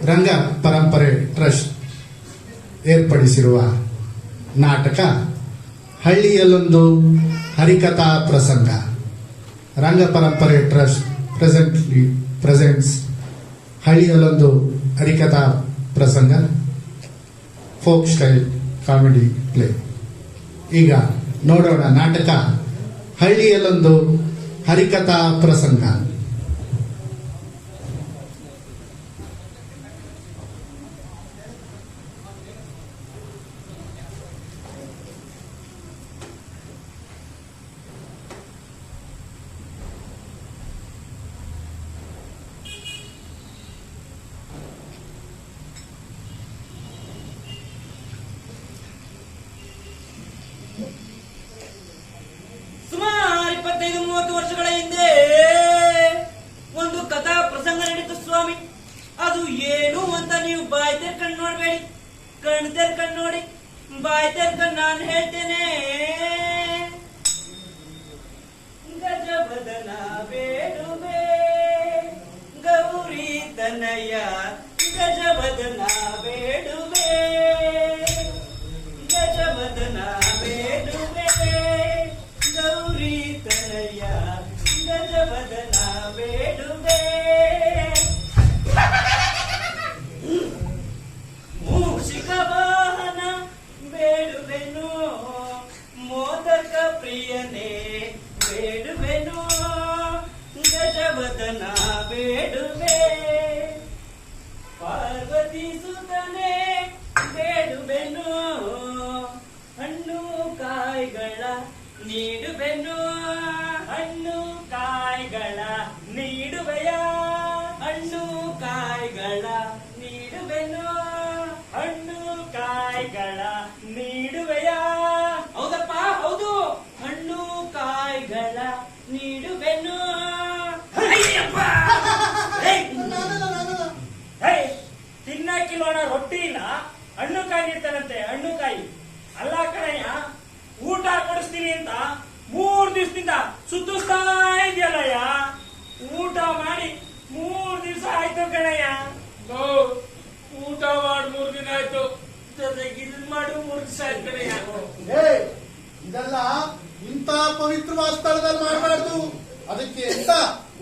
ರಂಗ ಪರಂಪರೆ ಟ್ರಸ್ಟ್ ಏರ್ಪಡಿಸಿರುವ ನಾಟಕ ಹಳ್ಳಿಯಲ್ಲೊಂದು ಹರಿಕಥಾ ಪ್ರಸಂಗ. ರಂಗ ಪರಂಪರೆ ಟ್ರಸ್ಟ್ ಪ್ರೆಸೆಂಟ್ಸ್ ಹಳ್ಳಿಯಲ್ಲೊಂದು ಹರಿಕಥಾ ಪ್ರಸಂಗ, ಫೋಕ್ ಸ್ಟೈಲ್ ಕಾಮಿಡಿ ಪ್ಲೇ. ಈಗ ನೋಡೋಣ ನಾಟಕ ಹಳ್ಳಿಯಲ್ಲೊಂದು ಹರಿಕಥಾ ಪ್ರಸಂಗ. ಸುಮಾರು 25-30 ವರ್ಷಗಳ ಹಿಂದೆ ಒಂದು ಕಥಾ ಪ್ರಸಂಗ ನಡೀತು ಸ್ವಾಮಿ. ಅದು ಏನು ಅಂತ ನೀವು ಬಾಯಿ ತೆರ್ಕೊಂಡು ನೋಡ್ಬೇಡಿ, ಕಣ್ ತೆರ್ಕೊಂಡು ನೋಡಿ. ಬಾಯಿ ತೆರ್ಕೊಂಡು ನಾನು ಹೇಳ್ತೇನೆ. ಗಜವದನ ಬೇಡುವೆ ಗೌರಿ ತನಯ, ಗಜವದನ ಬೇಡುವೆ ಗಜವದನ ಬೇಡುವೆ ಗೌರಿ ತನಯ, ಗಜವದನ ಬೇಡುವೆ. ಮೂಷಿಕ ವಾಹನ ಬೇಡುವೆನು, ಮೋದಕ ಪ್ರಿಯನೇ ಬೇಡುವೆನು, ಗಜವದನ ಬೇಡುವೆ. ಪಾರ್ವತಿ ಸುತನೇ ಬೇಡುವೆನು, ಹಣ್ಣು ಕಾಯಿಗಳ ನೀಡುವೆನು, ಹಣ್ಣು ಕಾಯಿಗಳ ನೀಡುವೆಯ, ಹಣ್ಣು ಕಾಯಿಗಳ ನೀಡುವೆನು, ಹಣ್ಣು ಕಾಯಿಗಳ ನೀಡುವೆಯ. ಹೌದಪ್ಪ, ಹೌದು, ಹಣ್ಣು ಕಾಯಿಗಳ ನೀಡುವೆನು. ತಿನ್ನಕ್ಕಿಲ್ಲೋಣ ರೊಟ್ಟಿನ ಹಣ್ಣು ಕಾಯಿ ನೀಡ್ತಾನಂತೆ. ಹಣ್ಣು ಕಾಯಿ ಅಲ್ಲ ಕಣಯ್ಯ, ಊಟ ಕೊಡಿಸ್ತೀನಿ ಅಂತ 3 ದಿವಸದಿಂದ ಸುತ್ತಿಸ್ತಾ ಇದೆಯಲ್ಲಯ್ಯ. ಊಟ ಮಾಡಿ 3 ದಿವಸ ಆಯ್ತು ಕಣಯ್ಯ. ಊಟ ಮಾಡಿ 3 ದಿನ ಆಯ್ತು, ಜೊತೆಗೆ ಇದನ್ ಮಾಡಿ 3 ದಿವಸ ಆಯ್ತು ಕಣಯ್ಯ. ಇದೆಲ್ಲ ಇಂಥ ಪವಿತ್ರವಾದ ಸ್ಥಳದಲ್ಲಿ ಮಾಡಬಾರ್ದು. ಅದಕ್ಕೆ ಅಂತ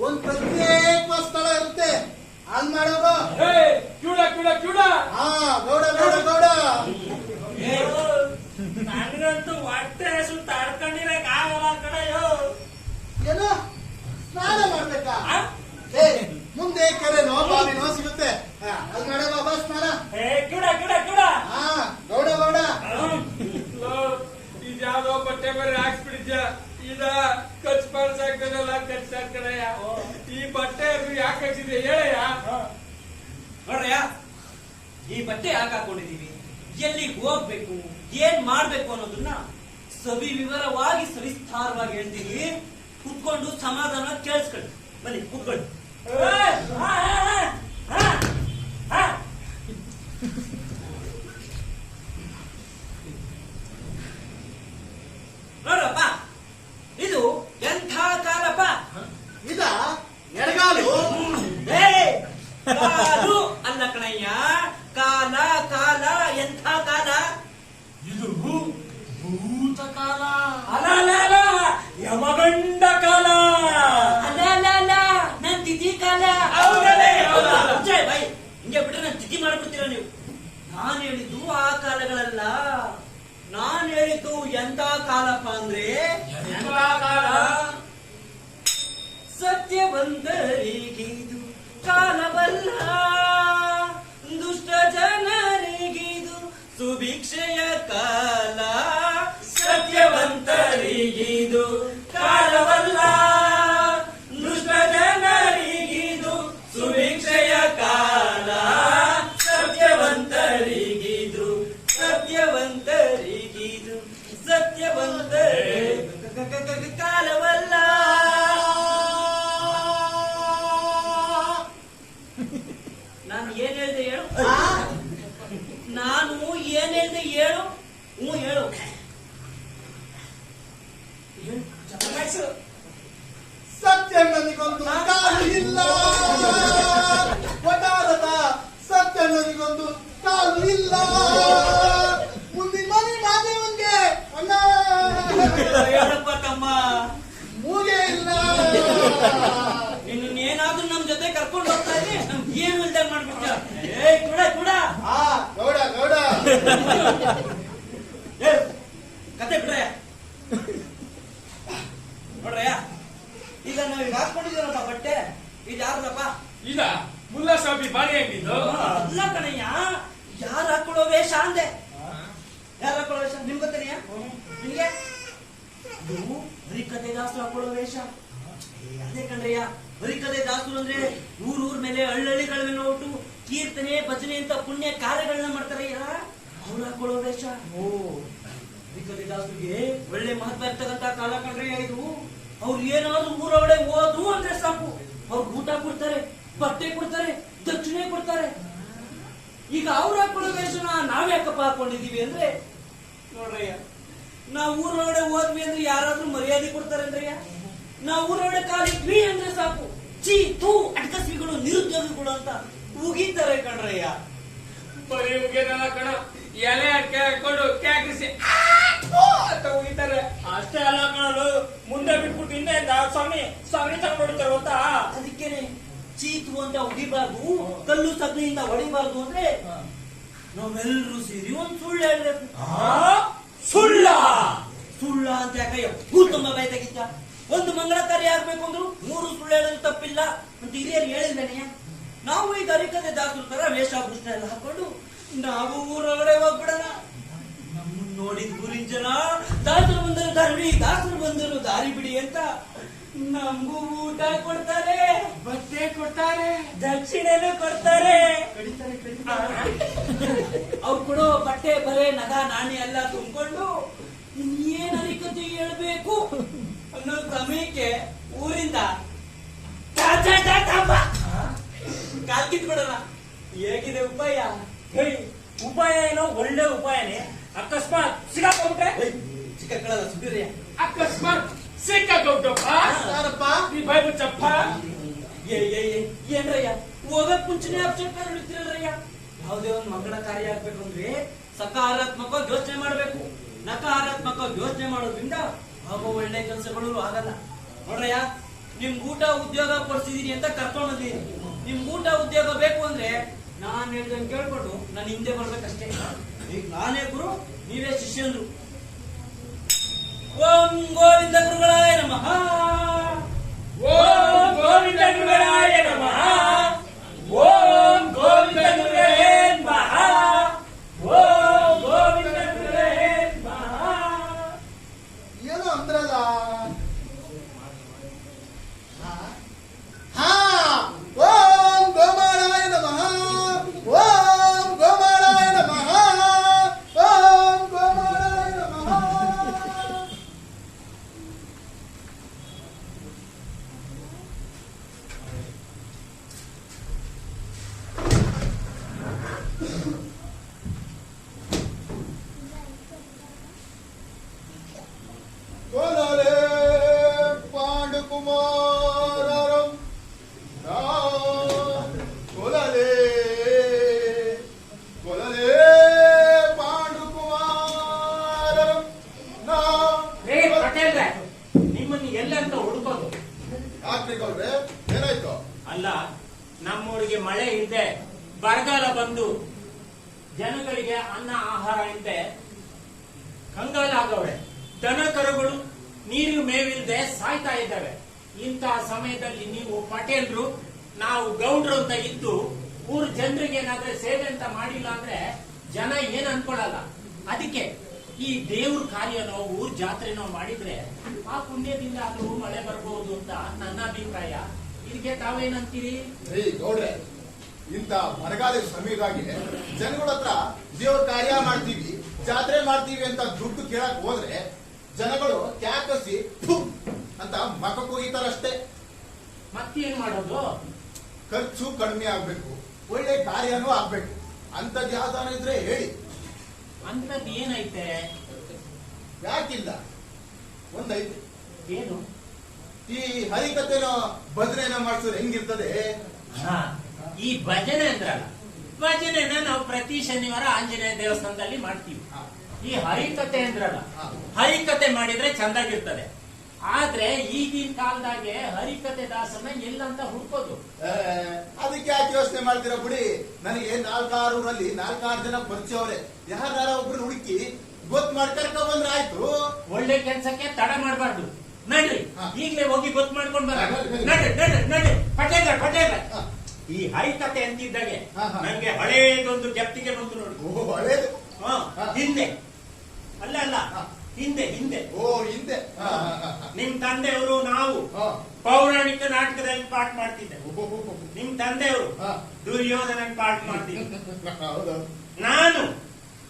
ಒಂದು ಪ್ರತ್ಯೇಕವಾದ ಸ್ಥಳ ಇರುತ್ತೆ, ಹಂಗ್ ಮಾಡೋದು. ಕ್ಯೂಡ ಕ್ಯೂಡ ಕ್ಯೂಡ. ಗೌಡ ಗೌಡ ಗೌಡ, ನನಗಂತೂ ಹೊಟ್ಟೆ ಸುತ್ತ ಆಡ್ಕೊಂಡಿರಕ್ ಆಗಲ್ಲ ಕಣಯ್ಯೋ. ಏನು ಸ್ನಾನ ಮಾಡ್ಬೇಕಾ? ಮುಂದೆ ಕೆರೆನೋ ಬಾವಿನೋ ಸಿಗುತ್ತೆ, ಅಲ್ಲಿ ಮಾಡೋ ಬಾಬಾ ಸ್ನಾನ. ಕ್ಯೂಡ ಕ್ಯೂಡ ಕ್ಯೂಡ. ಗೌಡ ಗೌಡ, ಇದ್ಯಾವ್ದೋ ಬಟ್ಟೆ ಬೇರೆ ಹಾಕ್ಸ್ಬಿಟ್ಟಿದ್ಯಾ, ಇದ ಖರ್ಚು ಮಾಡ್ಸಾಕ್ತದಲ್ಲ, ಖರ್ಚು ಹಾಕಣಯ್ಯ. ಈ ಬಟ್ಟೆ ಯಾಕೆ ಹಾಕ್ಸಿದೆ ಹೇಳಯ್ಯ. ನೋಡ್ರಯ್ಯ, ಈ ಬಟ್ಟೆ ಯಾಕೆ ಹಾಕೊಂಡಿದೀವಿ, ಎಲ್ಲಿಗೆ ಹೋಗ್ಬೇಕು, ಏನ್ ಮಾಡ್ಬೇಕು ಅನ್ನೋದನ್ನ ಸವಿ ವಿವರವಾಗಿ ಸವಿಸ್ತಾರವಾಗಿ ಹೇಳ್ತೀನಿ. ಕುತ್ಕೊಂಡು ಸಮಾಧಾನ ಕೇಳಿಸ್ಕೊಳ್ಳಿ. ಬನ್ನಿ ಕುತ್ಕೊಳ್ಳಿ. ನೋಡ್ರಪ್ಪ, ಇದು ಎಂಥ ಕಾಲಪ್ಪ. ಇದ ಎಡಗಾಲು. ಕಾಲು ಅಲ್ಲ ಕಣಯ್ಯ, ಕಾಲ ಕಾಲ. ಎಂಥ ಕಾಲ ಇದು? ಭೂತ ಕಾಲ. ಅಲ್ಲ, ಯಮಗಂಡ ಕಾಲ. ಅಲ್ಲ, ನನ್ ತಿಥಿ ಕಾಲ. ಬಾಯಿ ಹಿಂಗೆ ಬಿಟ್ರೆ ನನ್ ತಿಥಿ ಮಾಡ್ಬಿಡ್ತೀರ ನೀವು. ನಾನ್ ಹೇಳಿದ್ದು ಆ ಕಾಲಗಳಲ್ಲ, ನಾನ್ ಹೇಳಿದ್ದು ಎಂತ ಕಾಲಪ್ಪ ಅಂದ್ರೆ ಕಾಲ ಸತ್ಯವಂತರಿಗಿದು ಕಾಲವಲ್ಲ, ದುಷ್ಟ ಜನರಿಗಿದು ಸುಭಿಕ್ಷೆಯ ಕಾಲ. ಸತ್ಯವಂತರಿಗಿದು ಕಾಲವಲ್ಲ, ದುಷ್ಟ ಜನರಿಗಿದು ಸುಭಿಕ್ಷೆಯ ಕಾಲ. ಸತ್ಯವಂತರಿಗಿದು ಕಾಲವಲ್ಲ. ನಾನು ಏನ್ ಹೇಳ್ದೆ ಹೇಳು, ನಾನು ಏನ್ ಹೇಳ್ದೆ ಹೇಳು. ಹೇಳು. ಇಲ್ಲ. ಮುಂದಿನ ಮನೆ ಮಾದೇವನ್ಗೆ ಅಣ್ಣ ಹೇಳಪ್ಪ ತಮ್ಮ, ಮೂಲೆ ಇಲ್ಲ. ನಿನ್ನೇನಾದ್ರೂ ನಮ್ ಜೊತೆ ಕರ್ಕೊಂಡು ಹೋಗ್ತಾ ಇದ್ರೆ ನಮ್ಗೆ ಏನು ಇಲ್ದ ಮಾಡ್ಬಿಟ್ಟ. ಏ ಕೂಡ ಕೂಡ ಆ ಗೌಡ ಗೌಡ ಏ ಕತೆ ಬಿಡ್ರಯ್ಯ. ನೋಡ್ರಯ್ಯ, ಈಗ ನಾವೀಗ ಹಾಕೊಂಡಿದ್ದೀರಪ್ಪ ಬಟ್ಟೆ, ಇದು ಯಾರ್ದಪ್ಪ? ಇದ ಮುಲ್ಲಾ ಸಾಬಿ ಬಾಡಿ ಅಂಗಿದ್ದು. ಅಲ್ಲ ಕಣಯ್ಯ, ಯಾರು ಹಾಕೊಳ್ಳೋ ವೇಷ ಅಂದೆ. ಯಾರು ಹಾಕೊಳ್ಳೋ ವೇಷ ನಿಮ್ಗೆ ಗೊತ್ತೇನೆಯಾ? ನಿಮ್ಗೆ ಇದು ಬರಿಕತೆ ದಾಸರು ಹಾಕೊಳ್ಳೋ ವೇಷ. ಅದೇ ಕಣ್ರಯ್ಯ, ಬರಿಕತೆ ದಾಸರು ಅಂದ್ರೆ ಊರೂರ್ ಮೇಲೆ ಹಳ್ಳಿಗಳ ಮೇಲೆ ಹೊಟ್ಟು ಕೀರ್ತನೆ ಭಜನೆ ಅಂತ ಪುಣ್ಯ ಕಾರ್ಯಗಳನ್ನ ಮಾಡ್ತಾರಯ್ಯ, ಅವ್ರು ಹಾಕೊಳ್ಳೋ ವೇಷ. ಬರಿಕತೆ ದಾಸರಿಗೆ ಒಳ್ಳೆ ಮಹತ್ವ ಇರ್ತಕ್ಕಂತ ಕಾಲ ಕಣ್ರಯ್ಯ ಇದು. ಅವ್ರು ಏನಾದ್ರು ಊರೊಳಗಡೆ ಹೋದ್ರು ಅಂದ್ರೆ ಸಾಕು, ಅವ್ರು ಊಟ ಕೊಡ್ತಾರೆ, ಬಟ್ಟೆ ಕೊಡ್ತಾರೆ, ದಕ್ಷಿಣೆ ಕೊಡ್ತಾರೆ. ಈಗ ಅವ್ರು ಹಾಕೊಳ್ಳೋ ವೇಷನ ನಾವ್ಯಾಕಪ್ಪ ಹಾಕೊಂಡಿದೀವಿ ಅಂದ್ರೆ, ನೋಡ್ರಯ್ಯ, ನಾವು ಊರೊಳಗಡೆ ಹೋದ್ವಿ ಅಂದ್ರೆ ಯಾರಾದ್ರೂ ಮರ್ಯಾದೆ ಕೊಡ್ತಾರೆ ಅಂದ್ರಯ್ಯ. ನಾವು ಊರೊಳಗಡೆ ಕಾಲಿಟ್ವಿ ಅಂದ್ರೆ ಸಾಕು, ಚೀ ತೂ ಅಡ್ಕಸ್ವಿಗಳು ನಿರುದ್ಯೋಗಿಗಳು ಅಂತ ಉಗಿತಾರೆ ಕಣ್ರಯ್ಯ. ಬರೀ ಉಗಿದಲ್ಲ ಕಣ, ಎಲೆ ಅಡ್ಕೆ ಹಾಕೊಂಡು ಕ್ಯಾಕ್ರಿಸಿ ಅಂತ ಉಗಿತಾರೆ. ಅಷ್ಟೇ ಅಲ್ಲ ಕಣಲು, ಮುಂದೆ ಬಿಟ್ಬಿಟ್ಟು ಹಿಂದೆ ಸ್ವಾಮಿ ಸ್ವಾಮಿ ತಗೊಂಡು ಹೊಡಿತಾರೆ ಗೊತ್ತಾ? ಅದಕ್ಕೇನೆ ಚೀತು ಅಂತ ಉಗಿಬಾರ್ದು, ಕಲ್ಲು ಸಗಣಿಯಿಂದ ಹೊಡಿಬಾರ್ದು ಅಂದ್ರೆ ನಾವೆಲ್ಲರೂ ಸೇರಿ ಒಂದ್ ಸುಳ್ಳು ಹೇಳ್ಬೇಕು. ಸುಳ್ಳ ಸುಳ್ಳ ಅಂತ ಯಾಕಯ್ಯ ತುಂಬ ಬಾಯಿ ತೆಗಿತ. ಒಂದು ಮಂಗಳ ಕಾರ್ಯ ಆಗ್ಬೇಕು ಅಂದ್ರು 3 ಸುಳ್ಳು ಹೇಳೋದು ತಪ್ಪಿಲ್ಲ ಅಂತ ಹಿರಿಯರು ಹೇಳಿಲ್ವೇನೆಯ? ನಾವು ಈಗ ಹರಿಕತೆ ದಾಸರು ತರ ವೇಷಭೂಷಣ ಎಲ್ಲ ಹಾಕೊಂಡು ನಾವು ಊರೊಳಗಡೆ ಹೋಗ್ಬಿಡೋಣ. ನಮ್ಮನ್ನ ನೋಡಿದ ಊರಿನ ಜನ ದಾಸರು ಬಂದರು ದಾರಿ ಬಿಡಿ, ದಾಸರು ಬಂದರು ದಾರಿ ಬಿಡಿ ಅಂತ ನಮಗೂ ಊಟ ಕೊಡ್ತಾರೆ, ಬಟ್ಟೆ ಕೊಡ್ತಾರೆ, ದಕ್ಷಿಣೆನೂ ಕೊಡ್ತಾರೆ. ಅವ್ರು ಕೊಡೋ ಬಟ್ಟೆ ಬರೇ ನಗ ನಾಣ್ಯ ಎಲ್ಲ ತುಂಬಿಕೊಂಡು ಏನ್ ಹರಿಕತೆ ಹೇಳ್ಬೇಕು ಅನ್ನೋ ಸಮಯಕ್ಕೆ ಊರಿಂದ ಕಾಲ್ ಕಿತ್ಬಿಡೋಣ. ಹೇಗಿದೆ ಉಪಾಯ? ಉಪಾಯ ಏನೋ ಒಳ್ಳೆ ಉಪಾಯನೇ. ಅಕಸ್ಮಾತ್ ಸಿಗಾಕೊಂಡ್ರೆ ಚಿಕ್ಕಕ್ಕಳಲ್ಲ ಸುಡ್ಡಿರಯ್ಯ. ಅಕಸ್ಮಾತ್ ಸಿಕ್ಕಾಕೊಂಡ್ರಪ್ಪ ಯಾರಪ್ಪ? ನೀ ಬಾಯ್ ಮುಚ್ಚಪ್ಪ. ಏನ್ರಯ್ಯ ಹೋಗಕ್ ಮುಂಚೆನೆ ಅಪ್ಸೆಟ್ ಹಿಡಿತಿರಯ್ಯ. ಯಾವುದೇ ಒಂದು ಮಂಗಳ ಕಾರ್ಯ ಆಗ್ಬೇಕು ಅಂದ್ರೆ ಸಕಾರಾತ್ಮಕವಾಗಿ ಯೋಚನೆ ಮಾಡ್ಬೇಕು. ನಕಾರಾತ್ಮಕವಾಗಿ ಯೋಚನೆ ಮಾಡೋದ್ರಿಂದ ಆಗೋ ಒಳ್ಳೆ ಕೆಲಸಗಳು ಆಗಲ್ಲ. ನೋಡ್ರಯ್ಯ, ನಿಮ್ ಊಟ ಉದ್ಯೋಗ ಕೊಡ್ಸಿದೀನಿ ಅಂತ ಕರ್ಕೊಂಡ್ ಬಂದಿದ್ದೀನಿ. ನಿಮ್ ಊಟ ಉದ್ಯೋಗ ಬೇಕು ಅಂದ್ರೆ ನಾನ್ ಹೇಳ್ದಂಗೆ ಕೇಳ್ಕೊಂಡು ನಾನು ಹಿಂದೆ ಬರ್ಬೇಕಷ್ಟೇ. ಈಗ ನಾನೇ ಗುರು, ನೀವೇ ಶಿಷ್ಯಂದ್ರು. ಓಂ ಗೋವಿಂದ ಗುರುಗಳಾಯ ನಮಃ. ಓಂ ಗೋವಿಂದ ಗುರುಗಳಾಯ ನಮಃ. ಓಂ ಗೋವಿಂದ ಗುರುಗಳೇ ನಮಃ. ಓಂ ಗೋವಿಂದ ಗುರುಗಳೇ ನಮಃ. ಏನೋ ಅಂದ್ರಲ್ಲ. ಹಾ, ಓಂ ಗೋಮಾಳಾಯ ನಮಃ. ಓಂ ಗೋಮಾಳಾಯ ನಮಃ. ಓಂ ಗೋಮಾಳಾಯ ನಮಃ. ಕೊಲಲೆ ಪಾಂಡುಕುಮಾರಂ ನಾ ಕೊಲಲೆ ಕೊಲಲೆ ಪಾಂಡುಕುಮಾರಂ ನಾ. ರೇ ಪಟೇಲ್ರೆ, ನಿಮ್ಮನ್ನು ಎಲ್ಲಂತ ಹುಡುಕೋದು? ಯಾಕ್ರಿ ಗೌಡ್ರೆ, ಏನಾಯ್ತು? ಅಲ್ಲ, ನಮ್ಮೂರಿಗೆ ಮಳೆ ಇಲ್ಲದೆ ಬರಗಾಲ ಬಂದು ಜನಗಳಿಗೆ ಅನ್ನ ಆಹಾರ ಇಲ್ಲದೆ ಕಂಗಾಲಾಗವ್ರೆ. ದನ ಕರುಗಳು ನೀರು ಮೇವಿಲ್ಲದೆ ಸಾಯ್ತಾ ಇದ್ದಾವೆ. ಇಂಥ ಸಮಯದಲ್ಲಿ ನೀವು ಪಟೇಲ್ರು, ನಾವು ಗೌಡ್ರು ಅಂತ ಇದ್ದು ಊರ್ ಜನರಿಗೆ ಏನಾದ್ರೆ ಸೇವೆ ಅಂತ ಮಾಡಿಲ್ಲ ಅಂದ್ರೆ ಜನ ಏನ್ ಅನ್ಕೊಳ್ಳಲ್ಲ. ಅದಕ್ಕೆ ಈ ದೇವ್ರ ಕಾರ್ಯನೋ ಊರ್ ಜಾತ್ರೆನೋ ಮಾಡಿದ್ರೆ ಆ ಪುಣ್ಯದಿಂದ ಅದು ಮಳೆ ಬರ್ಬಹುದು ಅಂತ ನನ್ನ ಅಭಿಪ್ರಾಯ. ಇದಕ್ಕೆ ತಾವೇನಂತೀರಿ? ರೀ ಗೌಡ್ರೆ, ಇಂಥ ಬರಗಾಲ ಸಮಯದಾಗಿ ಜನಗಳ ಹತ್ರ ದೇವ್ರ ಕಾರ್ಯ ಮಾಡ್ತೀವಿ, ಜಾತ್ರೆ ಮಾಡ್ತೀವಿ ಅಂತ ದುಡ್ಡು ಕೇಳಕ್ ಹೋದ್ರೆ ಜನಗಳು ಕ್ಯಾಕಸಿ ಅಂತ ಮಕ ಕೂಗಿತಾರಷ್ಟೇ. ಮತ್ತೇನ್ ಮಾಡೋದು? ಖರ್ಚು ಕಡಿಮೆ ಆಗ್ಬೇಕು, ಒಳ್ಳೆ ಕಾರ್ಯನೂ ಆಗ್ಬೇಕು. ಅಂತದ್ ಯಾವ್ದಾನ ಇದ್ರೆ ಹೇಳಿ. ಅಂತದ್ ಏನೈತೆ? ಯಾಕಿಲ್ಲ, ಒಂದೈತೆ. ಏನು? ಈ ಹರಿಕತೆನೋ ಭಜನೆನೋ ಮಾಡ್ಸೋದು ಹೆಂಗಿರ್ತದೆ? ಈ ಭಜನೆ ಅಂದ್ರಲ್ಲ, ಭಜನೆನ ನಾವು ಪ್ರತಿ ಶನಿವಾರ ಆಂಜನೇಯ ದೇವಸ್ಥಾನದಲ್ಲಿ ಮಾಡ್ತೀವಿ. ಹಾ. ಈ ಹರಿಕತೆ ಅಂದ್ರಲ್ಲ, ಹಾ. ಹರಿಕತೆ ಮಾಡಿದ್ರೆ ಚಂದಾಗಿರ್ತದೆ. ಆದ್ರೆ ಈಗಿನ ಕಾಲದಾಗೆ ಹರಿಕತೆ ದಾಸನ ಎಲ್ಲಂತ ಹುಡ್ಕೋದು. ಅದಕ್ಕೆ ಯಾಕೆ ಯೋಚನೆ ಮಾಡ್ತೀರಾ ಬಿಡಿ. ನನಗೆ 4-6 ಊರಲ್ಲಿ 4-6 ಜನ ಪರಿಚಯ ಅವ್ರೆ. ಯಾರ ಒಬ್ರು ಹುಡುಕಿ ಗೊತ್ತು ಮಾಡ್ಕರ್ಕ ಬಂದ್ರೆ ಆಯ್ತು. ಒಳ್ಳೆ ಕೆಲ್ಸಕ್ಕೆ ತಡ ಮಾಡಬಾರ್ದು. ನಡ್ರಿ, ಹಾ. ಈಗ್ಲೇ ಹೋಗಿ ಗೊತ್ತು ಮಾಡ್ಕೊಂಡ್ ಬರ. ಹಾ, ನಡ್ರಿ. ನಡ್ರಿ ನಡ್ರಿ ನಡ್ರಿ, ಪಟೇಲ್ರ. ಹಾ. ಈ ಹರಿಕತೆ ಅಂತಿದ್ದಾಗೆ ಹಾ, ಹಾ. ನಂಗೆ ಹಳೇದೊಂದು ಜಪ್ತಿಗೆ ಬಂತು ನೋಡಿ. ಓ ಒಳ್ಳೇದು. ಹಾ, ಹಾ. ಹಿಂದೆ ಅಲ್ಲ ಹಾ. ಹಿಂದೆ ಓ ಹಿಂದೆ. ಹಾ, ಹಾ, ಹಾ, ಹಾ. ನಿಮ್ ತಂದೆಯವರು ನಾವು ಹಾ. ಪೌರಾಣಿಕ ನಾಟಕದಲ್ಲಿ ಪಾಠ ಮಾಡ್ತಿದ್ದೆ. ಓಹೋ. ನಿಮ್ ತಂದೆಯವರು ಹಾ. ದುರ್ಯೋಧನನ್ ಪಾಠ ಮಾಡ್ತಿದ್ದೆ. ಹೌದು. ನಾನು